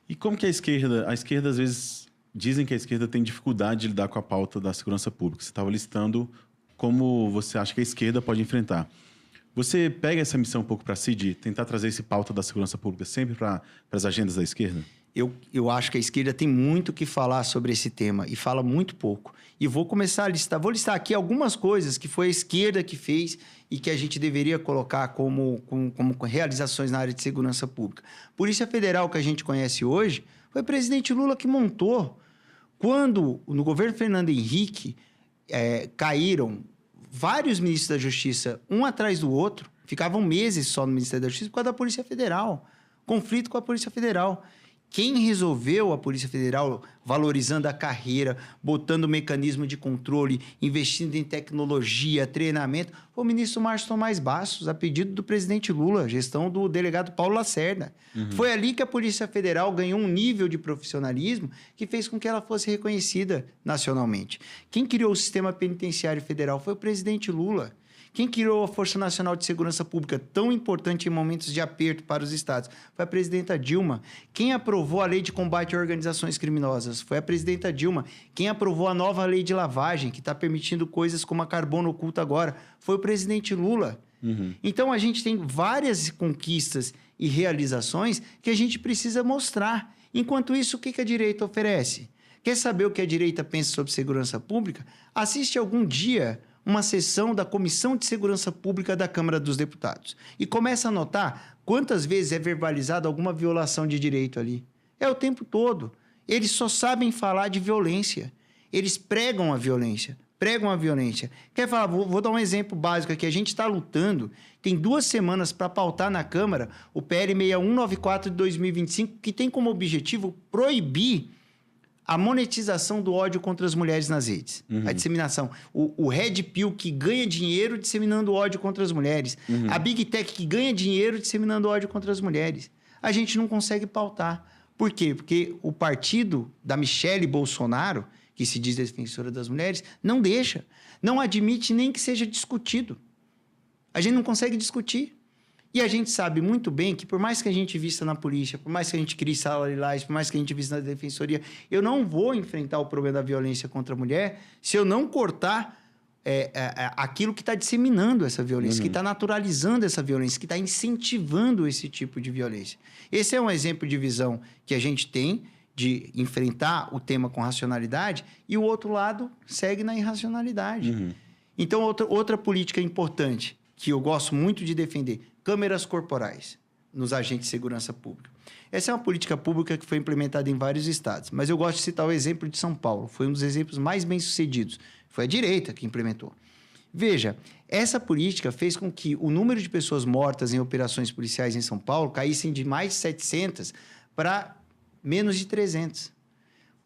E como que a esquerda às vezes, dizem que a esquerda tem dificuldade de lidar com a pauta da segurança pública. Você estava listando como você acha que a esquerda pode enfrentar. Você pega essa missão um pouco para si de tentar trazer esse pauta da segurança pública sempre para as agendas da esquerda? Eu acho que a esquerda tem muito o que falar sobre esse tema e fala muito pouco. E vou começar a listar. Vou listar aqui algumas coisas que foi a esquerda que fez e que a gente deveria colocar como realizações na área de segurança pública. Polícia Federal, que a gente conhece hoje, foi o presidente Lula que montou. Quando, no governo Fernando Henrique, caíram vários ministros da Justiça, um atrás do outro, ficavam meses só no Ministério da Justiça por causa da Polícia Federal. Conflito com a Polícia Federal. Quem resolveu a Polícia Federal valorizando a carreira, botando mecanismo de controle, investindo em tecnologia, treinamento, foi o ministro Márcio Tomás Bastos, a pedido do presidente Lula, gestão do delegado Paulo Lacerda. Foi ali que a Polícia Federal ganhou um nível de profissionalismo que fez com que ela fosse reconhecida nacionalmente. Quem criou o sistema penitenciário federal foi o presidente Lula. Quem criou a Força Nacional de Segurança Pública, tão importante em momentos de aperto para os estados? Foi a presidenta Dilma. Quem aprovou a Lei de Combate a Organizações Criminosas? Foi a presidenta Dilma. Quem aprovou a nova Lei de Lavagem, que está permitindo coisas como a carbono oculto agora? Foi o presidente Lula. Então, a gente tem várias conquistas e realizações que a gente precisa mostrar. Enquanto isso, o que a direita oferece? Quer saber o que a direita pensa sobre segurança pública? Assiste algum dia uma sessão da Comissão de Segurança Pública da Câmara dos Deputados. E começa a notar quantas vezes é verbalizada alguma violação de direito ali. É o tempo todo. Eles só sabem falar de violência. Eles pregam a violência. Quer falar? Vou dar um exemplo básico aqui. A gente está lutando, tem 2 semanas para pautar na Câmara o PL 6194 de 2025, que tem como objetivo proibir a monetização do ódio contra as mulheres nas redes. A disseminação. O Red Pill que ganha dinheiro disseminando ódio contra as mulheres. A Big Tech que ganha dinheiro disseminando ódio contra as mulheres. A gente não consegue pautar. Por quê? Porque o partido da Michele Bolsonaro, que se diz defensora das mulheres, não deixa. Não admite nem que seja discutido. A gente não consegue discutir. E a gente sabe muito bem que, por mais que a gente vista na polícia, por mais que a gente crie sala lilás, por mais que a gente vista na defensoria, eu não vou enfrentar o problema da violência contra a mulher se eu não cortar aquilo que está disseminando essa violência, que está naturalizando essa violência, que está incentivando esse tipo de violência. Esse é um exemplo de visão que a gente tem de enfrentar o tema com racionalidade e o outro lado segue na irracionalidade. Então, outra política importante que eu gosto muito de defender, câmeras corporais nos agentes de segurança pública. Essa é uma política pública que foi implementada em vários estados, mas eu gosto de citar o exemplo de São Paulo. Foi um dos exemplos mais bem-sucedidos. Foi a direita que implementou. Veja, essa política fez com que o número de pessoas mortas em operações policiais em São Paulo caíssem de mais de 700 para menos de 300.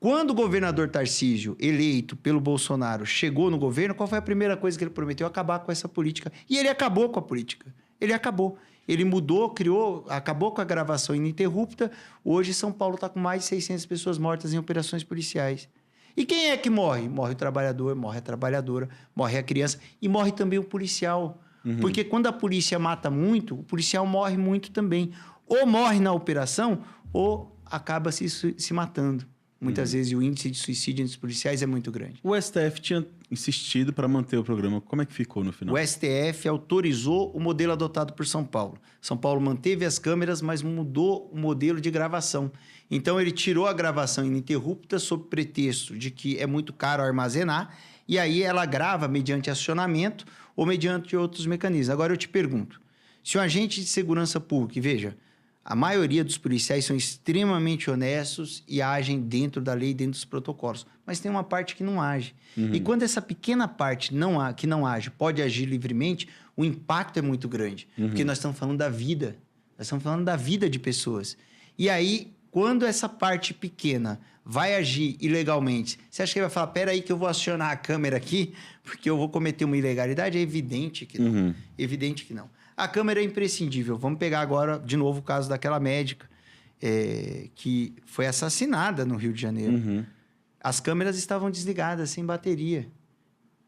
Quando o governador Tarcísio, eleito pelo Bolsonaro, chegou no governo, qual foi a primeira coisa que ele prometeu? Acabar com essa política. E ele acabou com a política. Ele acabou. Ele mudou, acabou com a gravação ininterrupta. Hoje, São Paulo está com mais de 600 pessoas mortas em operações policiais. E quem é que morre? Morre o trabalhador, morre a trabalhadora, morre a criança e morre também o policial. Porque quando a polícia mata muito, o policial morre muito também. Ou morre na operação, ou acaba se matando. Muitas vezes o índice de suicídio entre os policiais é muito grande. O STF tinha insistido para manter o programa. Como é que ficou no final? O STF autorizou o modelo adotado por São Paulo. São Paulo manteve as câmeras, mas mudou o modelo de gravação. Então, ele tirou a gravação ininterrupta sob pretexto de que é muito caro armazenar, e aí ela grava mediante acionamento ou mediante outros mecanismos. Agora, eu te pergunto, se um agente de segurança pública, e veja, a maioria dos policiais são extremamente honestos e agem dentro da lei, dentro dos protocolos. Mas tem uma parte que não age. E quando essa pequena parte que não age pode agir livremente, o impacto é muito grande. Porque nós estamos falando da vida. Nós estamos falando da vida de pessoas. E aí, quando essa parte pequena vai agir ilegalmente, você acha que ele vai falar, peraí que eu vou acionar a câmera aqui, porque eu vou cometer uma ilegalidade? É evidente que não. Evidente que não. A câmera é imprescindível. Vamos pegar agora, de novo, o caso daquela médica que foi assassinada no Rio de Janeiro. As câmeras estavam desligadas, sem bateria.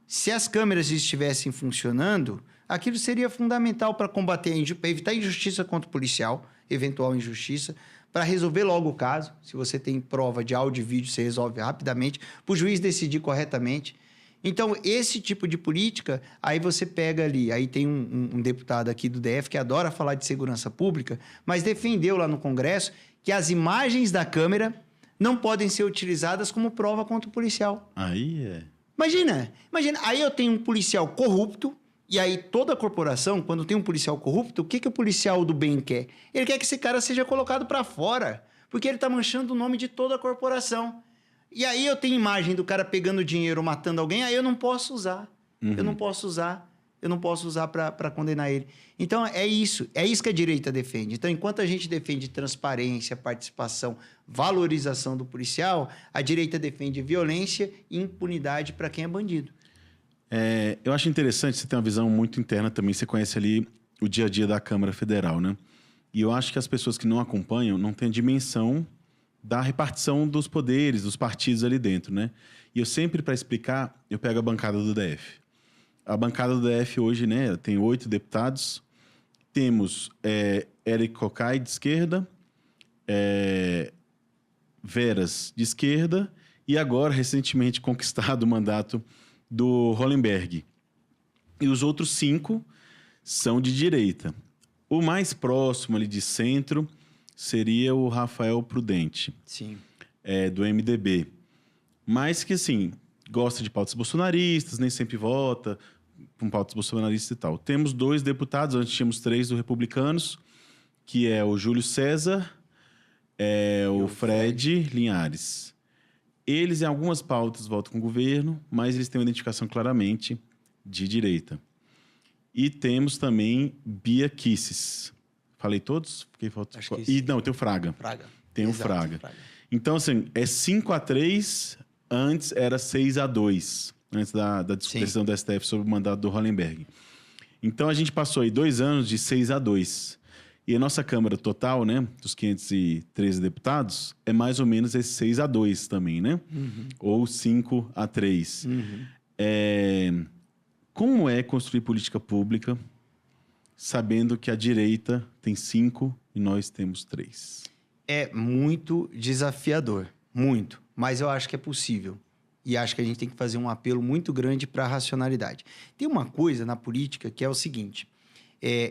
Se as câmeras estivessem funcionando, aquilo seria fundamental para combater, para evitar injustiça contra o policial, eventual injustiça, para resolver logo o caso. Se você tem prova de áudio e vídeo, você resolve rapidamente, para o juiz decidir corretamente. Então, esse tipo de política, aí você pega ali, aí tem um deputado aqui do DF que adora falar de segurança pública, mas defendeu lá no Congresso que as imagens da câmera não podem ser utilizadas como prova contra o policial. Aí é... Imagina, aí eu tenho um policial corrupto, e aí toda a corporação, quando tem um policial corrupto, o que o policial do bem quer? Ele quer que esse cara seja colocado para fora, porque ele está manchando o nome de toda a corporação. E aí eu tenho imagem do cara pegando dinheiro, matando alguém, aí eu não posso usar. Eu não posso usar para condenar ele. Então, é isso que a direita defende. Então, enquanto a gente defende transparência, participação, valorização do policial, a direita defende violência e impunidade para quem é bandido. Eu acho interessante, você tem uma visão muito interna também, você conhece ali o dia a dia da Câmara Federal, né? E eu acho que as pessoas que não acompanham não têm a dimensão da repartição dos poderes, dos partidos ali dentro, né? E eu sempre, para explicar, eu pego a bancada do DF. A bancada do DF hoje, né, tem 8 deputados. Temos Érico Cocai, de esquerda, Veras, de esquerda, e agora, recentemente, conquistado o mandato do Hollenberg. E os outros 5 são de direita. O mais próximo ali de centro seria o Rafael Prudente. Sim. Do MDB. Mas que, assim, gosta de pautas bolsonaristas, nem sempre vota com pautas bolsonaristas e tal. Temos 2 deputados, antes tínhamos 3 do Republicanos, que é o Júlio César, o Fred Linhares. Eles, em algumas pautas, votam com o governo, mas eles têm uma identificação claramente de direita. E temos também Bia Kicis. Falei todos? Acho que não, tem o Fraga. Tem o Fraga. Então, assim, é 5-3, antes era 6-2, antes da discussão do STF sobre o mandato do Hollenberg. Então, a gente passou aí 2 anos de 6-2. E a nossa Câmara total, né, dos 513 deputados, é mais ou menos esse 6-2 também, né? Ou 5-3. Como é construir política pública sabendo que a direita tem 5 e nós temos 3? É muito desafiador, muito. Mas eu acho que é possível. E acho que a gente tem que fazer um apelo muito grande para a racionalidade. Tem uma coisa na política que é o seguinte: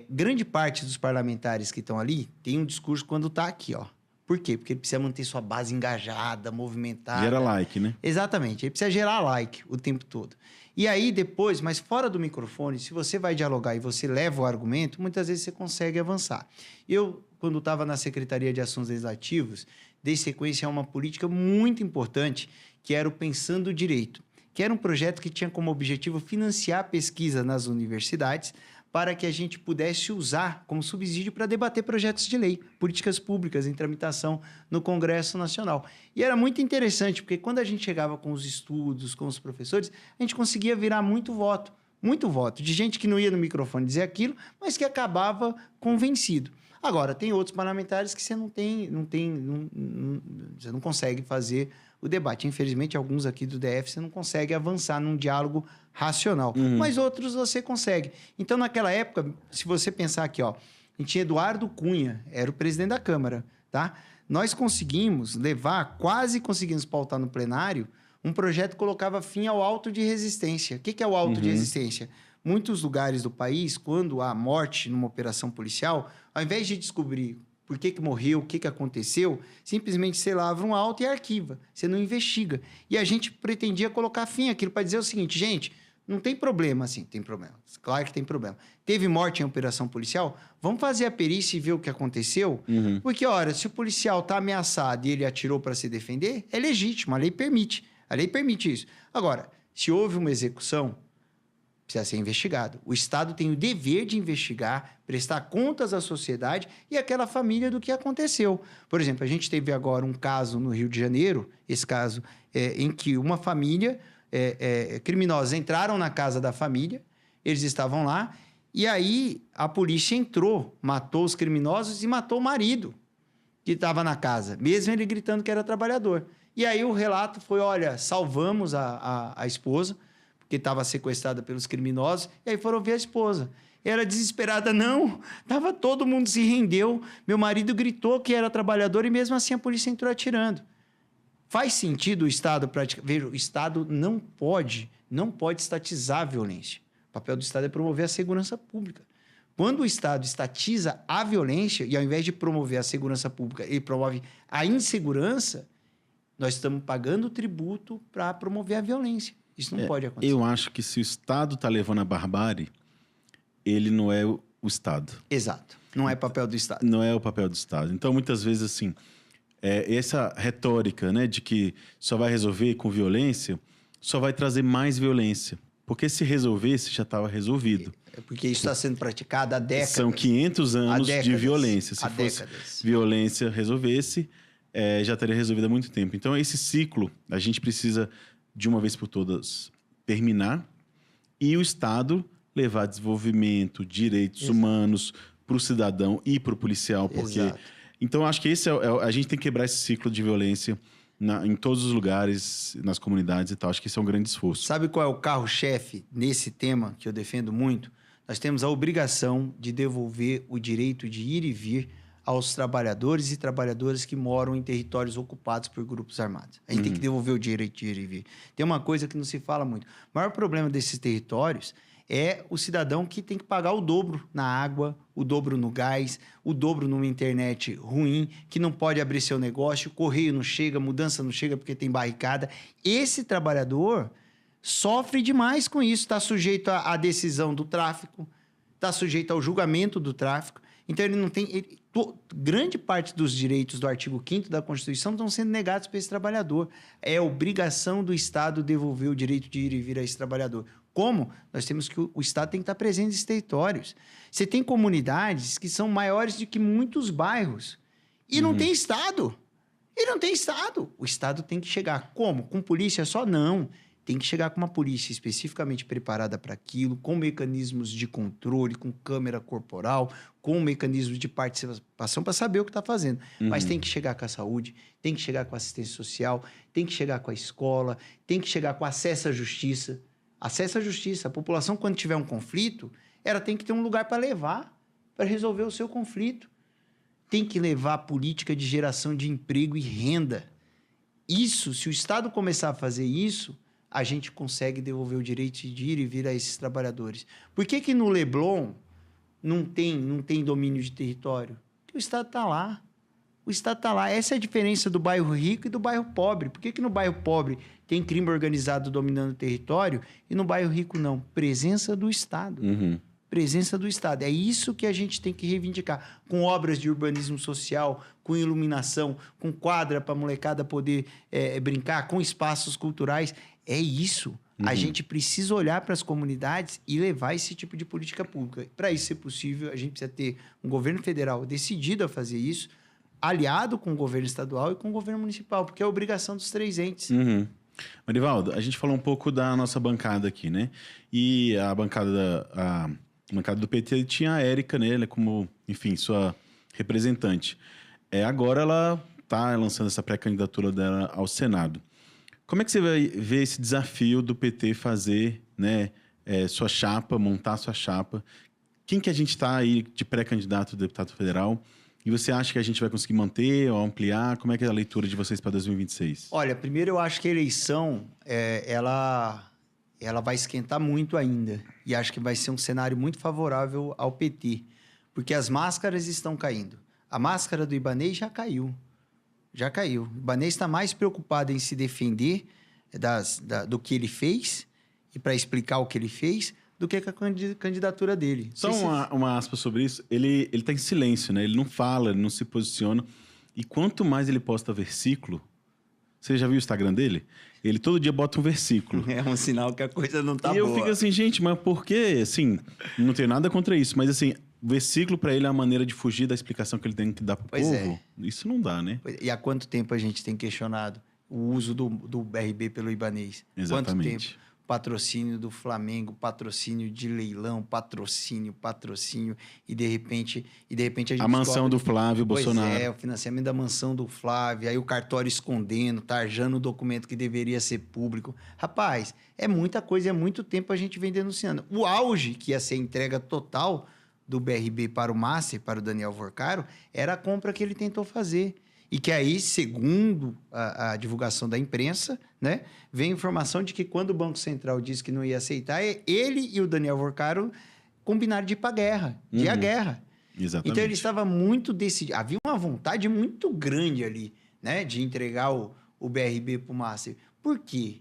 grande parte dos parlamentares que estão ali tem um discurso quando está aqui, ó. Por quê? Porque ele precisa manter sua base engajada, movimentada. Gera like, né? Exatamente. Ele precisa gerar like o tempo todo. E aí, depois, mas fora do microfone, se você vai dialogar e você leva o argumento, muitas vezes você consegue avançar. Eu, quando estava na Secretaria de Assuntos Legislativos, dei sequência a uma política muito importante, que era o Pensando Direito, que era um projeto que tinha como objetivo financiar a pesquisa nas universidades para que a gente pudesse usar como subsídio para debater projetos de lei, políticas públicas em tramitação no Congresso Nacional. E era muito interessante, porque quando a gente chegava com os estudos, com os professores, a gente conseguia virar muito voto de gente que não ia no microfone dizer aquilo, mas que acabava convencido. Agora, tem outros parlamentares que você você não consegue fazer o debate. Infelizmente, alguns aqui do DF você não consegue avançar num diálogo racional, mas outros você consegue. Então, naquela época, se você pensar aqui, ó, a gente tinha Eduardo Cunha, era o presidente da Câmara, tá? Nós conseguimos quase conseguimos pautar no plenário, um projeto que colocava fim ao auto de resistência. O que é o auto de resistência? Muitos lugares do país, quando há morte numa operação policial, ao invés de descobrir por que morreu, o que aconteceu, simplesmente você lavra um auto e arquiva. Você não investiga. E a gente pretendia colocar fim àquilo para dizer o seguinte, gente, não tem problema assim, tem problema. Claro que tem problema. Teve morte em operação policial? Vamos fazer a perícia e ver o que aconteceu? Porque, ora, se o policial está ameaçado e ele atirou para se defender, é legítimo, a lei permite. A lei permite isso. Agora, se houve uma execução, precisa ser investigado. O Estado tem o dever de investigar, prestar contas à sociedade e àquela família do que aconteceu. Por exemplo, a gente teve agora um caso no Rio de Janeiro, esse caso em que uma família, criminosos entraram na casa da família, eles estavam lá, e aí a polícia entrou, matou os criminosos e matou o marido que estava na casa, mesmo ele gritando que era trabalhador. E aí o relato foi, olha, salvamos a esposa, que estava sequestrada pelos criminosos, e aí foram ver a esposa. Era desesperada, não, todo mundo se rendeu, meu marido gritou que era trabalhador e mesmo assim a polícia entrou atirando. Faz sentido o Estado praticar... Veja, o Estado não pode estatizar a violência. O papel do Estado é promover a segurança pública. Quando o Estado estatiza a violência, e ao invés de promover a segurança pública, ele promove a insegurança, nós estamos pagando tributo para promover a violência. Isso não pode acontecer. Eu acho que se o Estado está levando a barbárie, ele não é o Estado. Exato. Não é papel do Estado. Não é o papel do Estado. Então, muitas vezes, assim, essa retórica, né, de que só vai resolver com violência, só vai trazer mais violência. Porque se resolvesse, já estava resolvido. Porque isso está sendo praticado há décadas. São 500 anos de violência. Se fosse violência resolvesse, já teria resolvido há muito tempo. Então, esse ciclo, a gente precisa, de uma vez por todas, terminar e o Estado levar desenvolvimento, direitos humanos para o cidadão e para o policial. Porque... Então, acho que a gente tem que quebrar esse ciclo de violência em todos os lugares, nas comunidades e tal. Acho que esse é um grande esforço. Sabe qual é o carro-chefe nesse tema que eu defendo muito? Nós temos a obrigação de devolver o direito de ir e vir aos trabalhadores e trabalhadoras que moram em territórios ocupados por grupos armados. A gente tem que devolver o direito de ir e vir. Tem uma coisa que não se fala muito. O maior problema desses territórios é o cidadão que tem que pagar o dobro na água, o dobro no gás, o dobro numa internet ruim, que não pode abrir seu negócio, o correio não chega, mudança não chega porque tem barricada. Esse trabalhador sofre demais com isso, está sujeito à decisão do tráfico, está sujeito ao julgamento do tráfico. Então, ele não tem... grande parte dos direitos do artigo 5º da Constituição estão sendo negados para esse trabalhador. É obrigação do Estado devolver o direito de ir e vir a esse trabalhador. Como? Nós temos que... O Estado tem que estar presente nesses territórios. Você tem comunidades que são maiores do que muitos bairros. E não tem Estado. E não tem Estado. O Estado tem que chegar. Como? Com polícia só? Não. Tem que chegar com uma polícia especificamente preparada para aquilo, com mecanismos de controle, com câmera corporal, com mecanismos de participação para saber o que está fazendo. Mas tem que chegar com a saúde, tem que chegar com a assistência social, tem que chegar com a escola, tem que chegar com acesso à justiça. Acesso à justiça. A população, quando tiver um conflito, ela tem que ter um lugar para levar, para resolver o seu conflito. Tem que levar a política de geração de emprego e renda. Isso, se o Estado começar a fazer isso, a gente consegue devolver o direito de ir e vir a esses trabalhadores. Por que no Leblon não tem domínio de território? Porque o Estado está lá. O Estado está lá. Essa é a diferença do bairro rico e do bairro pobre. Por que no bairro pobre tem crime organizado dominando o território e no bairro rico não? Presença do Estado. Presença do Estado. É isso que a gente tem que reivindicar. Com obras de urbanismo social, com iluminação, com quadra para a molecada poder brincar, com espaços culturais. É isso. A gente precisa olhar para as comunidades e levar esse tipo de política pública. Para isso ser possível, a gente precisa ter um governo federal decidido a fazer isso, aliado com o governo estadual e com o governo municipal, porque é a obrigação dos 3 entes. Marivaldo, a gente falou um pouco da nossa bancada aqui, né? E a bancada do PT tinha a Érica, né? Ela como, enfim, sua representante. Agora ela está lançando essa pré-candidatura dela ao Senado. Como é que você vai ver esse desafio do PT fazer, né, sua chapa, montar sua chapa? Quem que a gente está aí de pré-candidato a deputado federal? E você acha que a gente vai conseguir manter ou ampliar? Como é que é a leitura de vocês para 2026? Olha, primeiro eu acho que a eleição, ela vai esquentar muito ainda. E acho que vai ser um cenário muito favorável ao PT. Porque as máscaras estão caindo. A máscara do Ibanez já caiu. Já caiu. O Ibanez está mais preocupado em se defender do que ele fez e para explicar o que ele fez do que com a candidatura dele. Só uma aspa sobre isso. Ele está em silêncio, né? Ele não fala, ele não se posiciona. E quanto mais ele posta versículo... Você já viu o Instagram dele? Ele todo dia bota um versículo. É um sinal que a coisa não tá boa. E eu fico assim, gente, mas por quê? Assim, não tenho nada contra isso. Mas assim, o versículo para ele é uma maneira de fugir da explicação que ele tem que dar pro povo. Isso não dá, né? E há quanto tempo a gente tem questionado o uso do BRB pelo Ibanez? Exatamente. Quanto tempo? Patrocínio do Flamengo, patrocínio de leilão, patrocínio, e de repente a gente a mansão do Flávio Bolsonaro. O financiamento da mansão do Flávio, aí o cartório escondendo, tarjando o documento que deveria ser público. Rapaz, é muita coisa, é muito tempo a gente vem denunciando. O auge, que ia ser a entrega total do BRB para o Master, para o Daniel Vorcaro, era a compra que ele tentou fazer. E que aí, segundo a divulgação da imprensa, né, vem informação de que quando o Banco Central disse que não ia aceitar, ele e o Daniel Vorcaro combinaram de ir para a guerra, de ir à guerra. Exatamente. Então ele estava muito decidido. Havia uma vontade muito grande ali, né, de entregar o BRB para o Master. Por quê?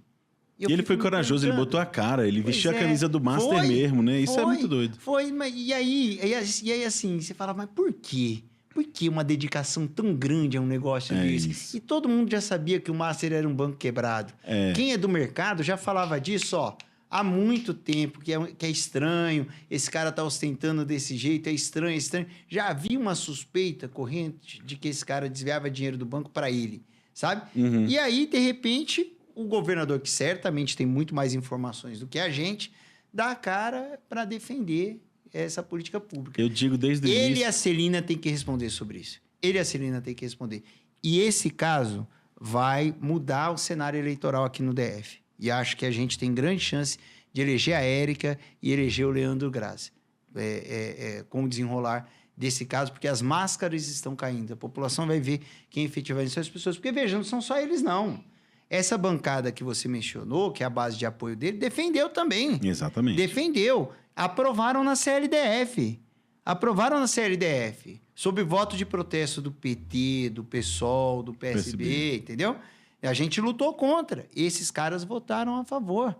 E ele foi corajoso, ele botou a cara, ele vestiu a camisa do Master mesmo, né? Isso é muito doido. Mas e aí assim, você fala, mas por quê? Por que uma dedicação tão grande a um negócio desse? Isso. E todo mundo já sabia que o Master era um banco quebrado. Quem é do mercado já falava disso, há muito tempo, que é estranho, esse cara tá ostentando desse jeito, é estranho. Já havia uma suspeita corrente de que esse cara desviava dinheiro do banco para ele, sabe? E aí, de repente, o governador, que certamente tem muito mais informações do que a gente, dá a cara para defender essa política pública. Eu digo desde o início... Ele e a Celina têm que responder sobre isso. E esse caso vai mudar o cenário eleitoral aqui no DF. E acho que a gente tem grande chance de eleger a Érica e eleger o Leandro Grazi. Com o desenrolar desse caso, porque as máscaras estão caindo. A população vai ver quem efetivamente são as pessoas. Porque, veja, não são só eles, não. Essa bancada que você mencionou, que é a base de apoio dele, defendeu também. Exatamente. Defendeu. Aprovaram na CLDF. Sob voto de protesto do PT, do PSOL, do PSB, entendeu? A gente lutou contra. Esses caras votaram a favor.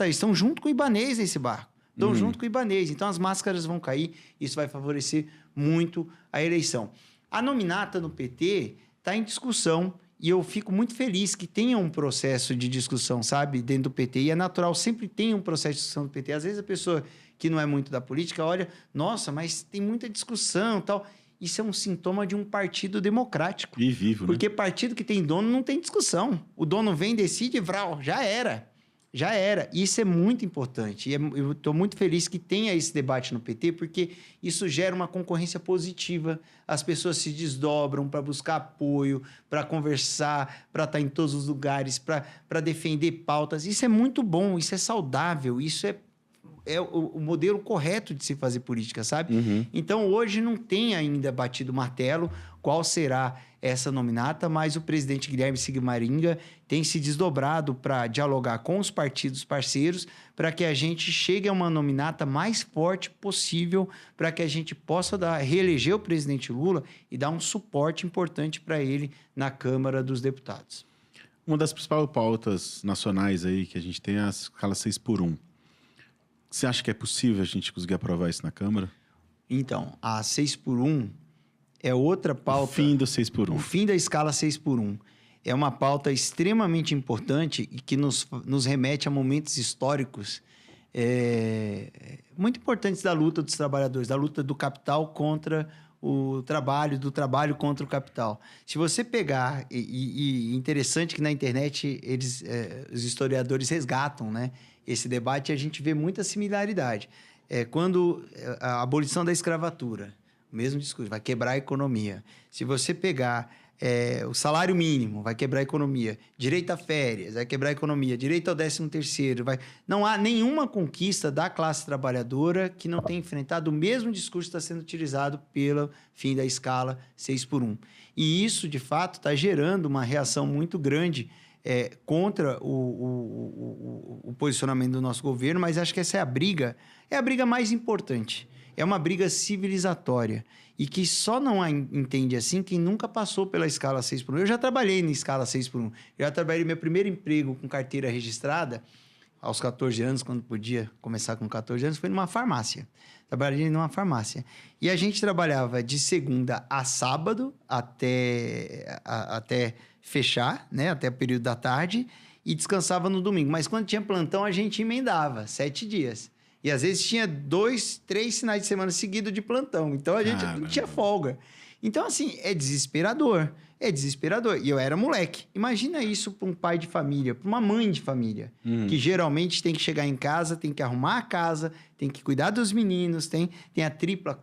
Estão junto com o Ibanez nesse barco. Estão junto com o Ibanez. Então, as máscaras vão cair. Isso vai favorecer muito a eleição. A nominata no PT está em discussão. E eu fico muito feliz que tenha um processo de discussão, sabe? Dentro do PT. E é natural, sempre tem um processo de discussão do PT. Às vezes a pessoa que não é muito da política olha, nossa, mas tem muita discussão e tal. Isso é um sintoma de um partido democrático. E vivo, né? Porque partido que tem dono não tem discussão. O dono vem, decide e vral, já era. Isso é muito importante. E eu estou muito feliz que tenha esse debate no PT, porque isso gera uma concorrência positiva. As pessoas se desdobram para buscar apoio, para conversar, para estar em todos os lugares, para defender pautas. Isso é muito bom, isso é saudável, isso é o modelo correto de se fazer política, sabe? Então, hoje não tem ainda batido o martelo qual será essa nominata, mas o presidente Guilherme Sigmaringa tem se desdobrado para dialogar com os partidos parceiros para que a gente chegue a uma nominata mais forte possível, para que a gente possa reeleger o presidente Lula e dar um suporte importante para ele na Câmara dos Deputados. Uma das principais pautas nacionais aí que a gente tem é a escala 6x1. Você acha que é possível a gente conseguir aprovar isso na Câmara? Então, a 6x1 é outra pauta... O fim do 6x1. O fim da escala 6x1. é uma pauta extremamente importante e que nos remete a momentos históricos muito importantes da luta dos trabalhadores, da luta do capital contra o trabalho, do trabalho contra o capital. Se você pegar, e interessante que na internet os historiadores resgatam, né, esse debate, e a gente vê muita similaridade. Quando a abolição da escravatura, o mesmo discurso, vai quebrar a economia. Se você pegar o salário mínimo, vai quebrar a economia. Direito a férias, vai quebrar a economia. Direito ao 13º, vai... Não há nenhuma conquista da classe trabalhadora que não tenha enfrentado o mesmo discurso que está sendo utilizado pelo fim da escala 6x1. E isso, de fato, está gerando uma reação muito grande contra o posicionamento do nosso governo, mas acho que essa é a briga mais importante. É uma briga civilizatória e que só não entende assim quem nunca passou pela escala 6x1. Eu já trabalhei na escala 6x1. Já trabalhei meu primeiro emprego com carteira registrada aos 14 anos, quando podia começar com 14 anos, foi numa farmácia. Trabalhei numa farmácia. E a gente trabalhava de segunda a sábado até fechar, né? Até o período da tarde, e descansava no domingo. Mas quando tinha plantão, a gente emendava 7 dias. E às vezes tinha 2, 3 finais de semana seguidos de plantão. Então a gente não tinha folga. Então, assim, é desesperador. É desesperador. E eu era moleque. Imagina isso para um pai de família, para uma mãe de família, que geralmente tem que chegar em casa, tem que arrumar a casa, tem que cuidar dos meninos, tem a tripla,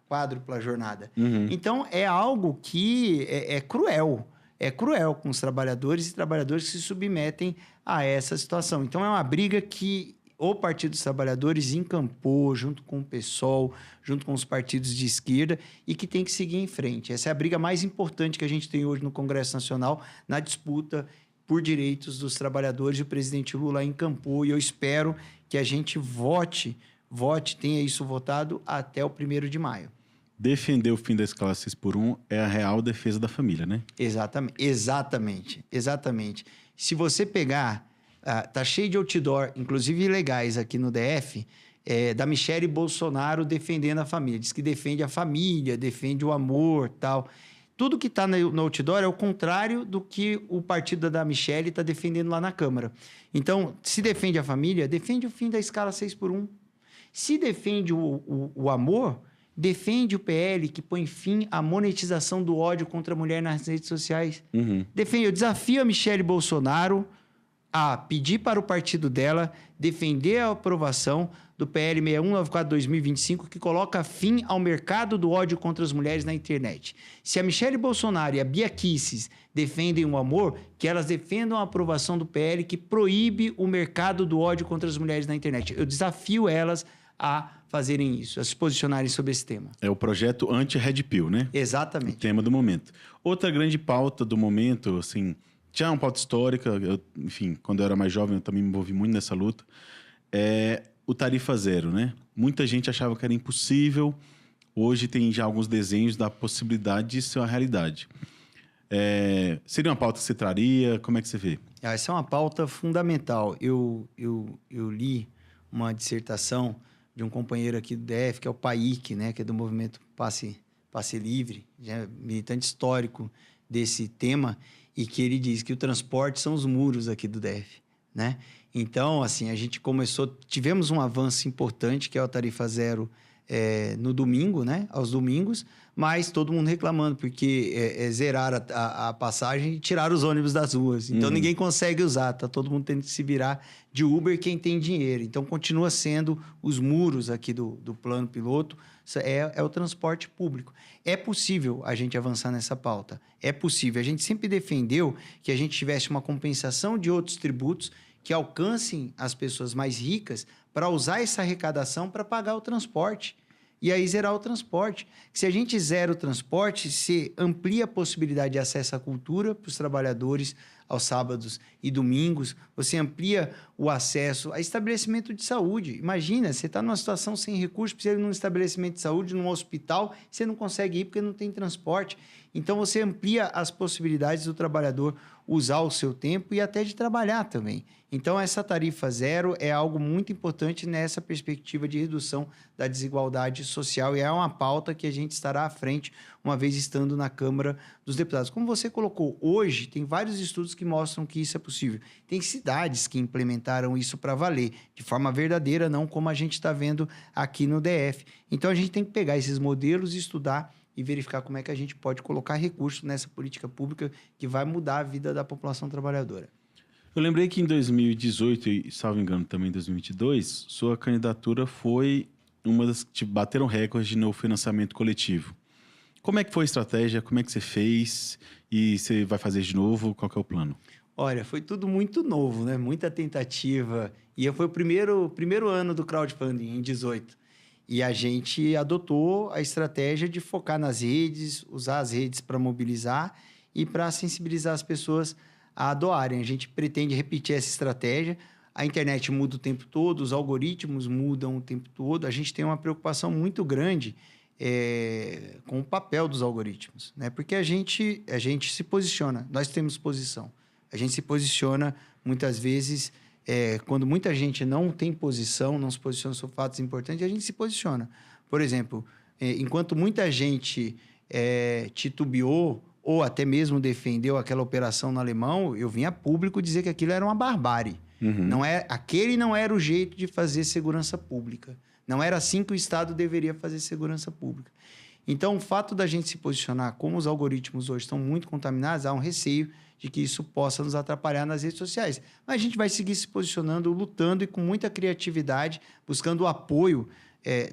quádrupla jornada. Então, é algo que é cruel. É cruel com os trabalhadores e trabalhadoras que se submetem a essa situação. Então, é uma briga que o Partido dos Trabalhadores encampou junto com o PSOL, junto com os partidos de esquerda, e que tem que seguir em frente. Essa é a briga mais importante que a gente tem hoje no Congresso Nacional, na disputa por direitos dos trabalhadores. E o presidente Lula encampou, e eu espero que a gente vote, tenha isso votado até o 1º de maio. Defender o fim da escala 6x1 é a real defesa da família, né? Exatamente. Se você pegar... tá cheio de outdoor, inclusive ilegais aqui no DF, da Michele Bolsonaro defendendo a família. Diz que defende a família, defende o amor, tal. Tudo que está no outdoor é o contrário do que o partido da Michele está defendendo lá na Câmara. Então, se defende a família, defende o fim da escala 6x1. Se defende o amor, defende o PL que põe fim à monetização do ódio contra a mulher nas redes sociais. Eu desafio a Michele Bolsonaro a pedir para o partido dela defender a aprovação do PL 6194/2025, que coloca fim ao mercado do ódio contra as mulheres na internet. Se a Michele Bolsonaro e a Bia Kicis defendem o amor, que elas defendam a aprovação do PL que proíbe o mercado do ódio contra as mulheres na internet. Eu desafio elas a fazerem isso, a se posicionarem sobre esse tema. É o projeto anti-Red Pill, né? Exatamente. O tema do momento. Outra grande pauta do momento, assim... Tinha uma pauta histórica, enfim, quando eu era mais jovem eu também me envolvi muito nessa luta, é o tarifa zero, né? Muita gente achava que era impossível, hoje tem já alguns desenhos da possibilidade de ser uma realidade. Seria uma pauta que você traria? Como é que você vê? Essa é uma pauta fundamental. Eu li uma dissertação de um companheiro aqui do DF, que é o Paik, né? Que é do movimento Passe Livre, já militante histórico desse tema, e que ele diz que o transporte são os muros aqui do DF, né? Então, assim, a gente tivemos um avanço importante, que é a tarifa zero no domingo, né? Aos domingos, mas todo mundo reclamando, porque zeraram a passagem e tiraram os ônibus das ruas. Então, ninguém consegue usar, tá todo mundo tendo que se virar de Uber quem tem dinheiro. Então, continua sendo os muros aqui do plano piloto, é o transporte público. É possível a gente avançar nessa pauta. É possível. A gente sempre defendeu que a gente tivesse uma compensação de outros tributos que alcancem as pessoas mais ricas para usar essa arrecadação para pagar o transporte. E aí zerar o transporte. Se a gente zera o transporte, se amplia a possibilidade de acesso à cultura para os trabalhadores, aos sábados e domingos, você amplia o acesso a estabelecimento de saúde. Imagina, você está numa situação sem recurso, precisa ir num estabelecimento de saúde, num hospital, você não consegue ir porque não tem transporte. Então, você amplia as possibilidades do trabalhador usar o seu tempo e até de trabalhar também. Então, essa tarifa zero é algo muito importante nessa perspectiva de redução da desigualdade social e é uma pauta que a gente estará à frente uma vez estando na Câmara dos Deputados. Como você colocou, hoje tem vários estudos que mostram que isso é possível. Tem cidades que implementaram isso para valer, de forma verdadeira, não como a gente está vendo aqui no DF. Então, a gente tem que pegar esses modelos e estudar e verificar como é que a gente pode colocar recursos nessa política pública que vai mudar a vida da população trabalhadora. Eu lembrei que em 2018, e salvo engano também em 2022, sua candidatura foi uma das que bateram recorde no financiamento coletivo. Como é que foi a estratégia? Como é que você fez? E você vai fazer de novo? Qual que é o plano? Olha, foi tudo muito novo, né? Muita tentativa. E foi o primeiro ano do crowdfunding, em 2018. E a gente adotou a estratégia de focar nas redes, usar as redes para mobilizar e para sensibilizar as pessoas a doarem. A gente pretende repetir essa estratégia. A internet muda o tempo todo, os algoritmos mudam o tempo todo. A gente tem uma preocupação muito grande com o papel dos algoritmos, né? Porque a gente se posiciona, nós temos posição. A gente se posiciona muitas vezes... quando muita gente não tem posição, não se posiciona sobre fatos importantes, a gente se posiciona. Por exemplo, enquanto muita gente titubeou ou até mesmo defendeu aquela operação no Alemão, eu vim a público dizer que aquilo era uma barbárie. Uhum. Aquele não era o jeito de fazer segurança pública. Não era assim que o Estado deveria fazer segurança pública. Então, o fato da gente se posicionar, como os algoritmos hoje estão muito contaminados, há um receio de que isso possa nos atrapalhar nas redes sociais. Mas a gente vai seguir se posicionando, lutando e com muita criatividade, buscando o apoio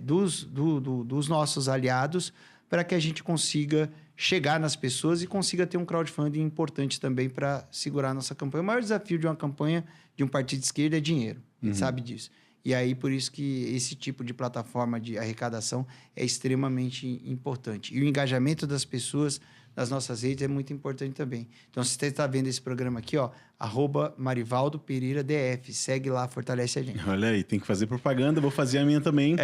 dos nossos aliados para que a gente consiga chegar nas pessoas e consiga ter um crowdfunding importante também para segurar a nossa campanha. O maior desafio de uma campanha de um partido de esquerda é dinheiro. A gente sabe disso. E aí, por isso que esse tipo de plataforma de arrecadação é extremamente importante. E o engajamento das pessoas nas nossas redes é muito importante também. Então, se você está vendo esse programa aqui, ó, @Marivaldo Pereira DF. Segue lá, fortalece a gente. Olha aí, tem que fazer propaganda, vou fazer a minha também.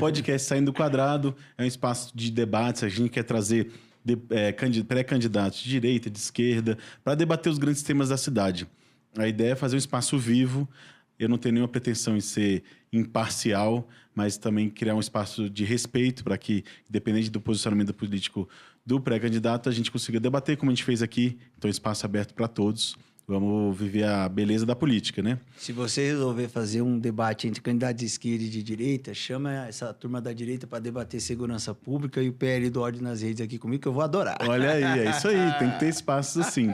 Podcast Saindo do Quadrado é um espaço de debates, a gente quer trazer pré-candidatos de direita, de esquerda, para debater os grandes temas da cidade. A ideia é fazer um espaço vivo. Eu não tenho nenhuma pretensão em ser imparcial, mas também criar um espaço de respeito para que, independente do posicionamento político do pré-candidato, a gente consiga debater como a gente fez aqui. Então, espaço aberto para todos. Vamos viver a beleza da política, né? Se você resolver fazer um debate entre candidatos de esquerda e de direita, chama essa turma da direita para debater segurança pública e o PL do ódio nas redes aqui comigo, que eu vou adorar. Olha aí, é isso aí. Tem que ter espaços assim.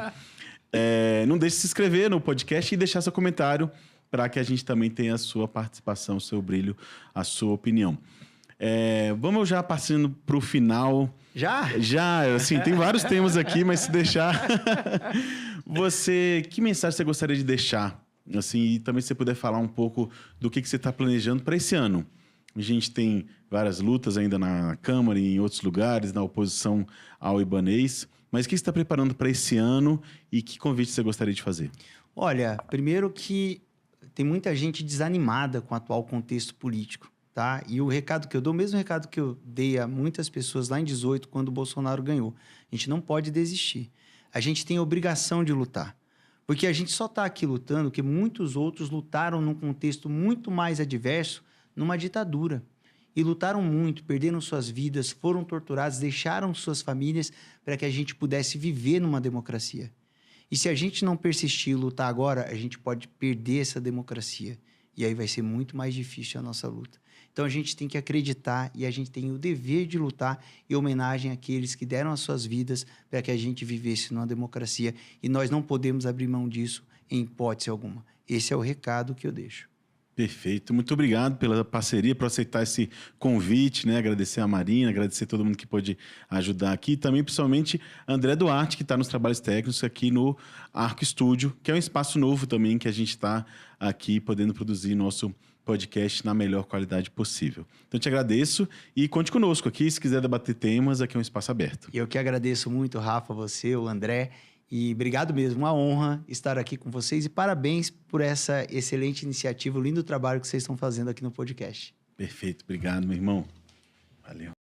Não deixe de se inscrever no podcast e deixar seu comentário para que a gente também tenha a sua participação, o seu brilho, a sua opinião. Vamos já passando para o final. Já? Já, assim, tem vários temas aqui, mas se deixar... que mensagem você gostaria de deixar? Assim, e também se você puder falar um pouco do que você está planejando para esse ano. A gente tem várias lutas ainda na Câmara e em outros lugares, na oposição ao Ibanez. Mas o que você está preparando para esse ano e que convite você gostaria de fazer? Olha, primeiro que tem muita gente desanimada com o atual contexto político, tá? E o recado que eu dou, o mesmo recado que eu dei a muitas pessoas lá em 2018, quando o Bolsonaro ganhou. A gente não pode desistir. A gente tem a obrigação de lutar. Porque a gente só está aqui lutando porque muitos outros lutaram num contexto muito mais adverso, numa ditadura. E lutaram muito, perderam suas vidas, foram torturados, deixaram suas famílias para que a gente pudesse viver numa democracia. E se a gente não persistir e lutar agora, a gente pode perder essa democracia. E aí vai ser muito mais difícil a nossa luta. Então a gente tem que acreditar e a gente tem o dever de lutar em homenagem àqueles que deram as suas vidas para que a gente vivesse numa democracia. E nós não podemos abrir mão disso em hipótese alguma. Esse é o recado que eu deixo. Perfeito. Muito obrigado pela parceria, por aceitar esse convite, né? Agradecer a Marina, agradecer a todo mundo que pôde ajudar aqui. E também, principalmente, André Duarte, que está nos trabalhos técnicos aqui no Arco Estúdio, que é um espaço novo também que a gente está aqui podendo produzir nosso podcast na melhor qualidade possível. Então, te agradeço e conte conosco aqui. Se quiser debater temas, aqui é um espaço aberto. Eu que agradeço muito, Rafa, você, o André. E obrigado mesmo, uma honra estar aqui com vocês e parabéns por essa excelente iniciativa, o lindo trabalho que vocês estão fazendo aqui no podcast. Perfeito, obrigado, meu irmão. Valeu.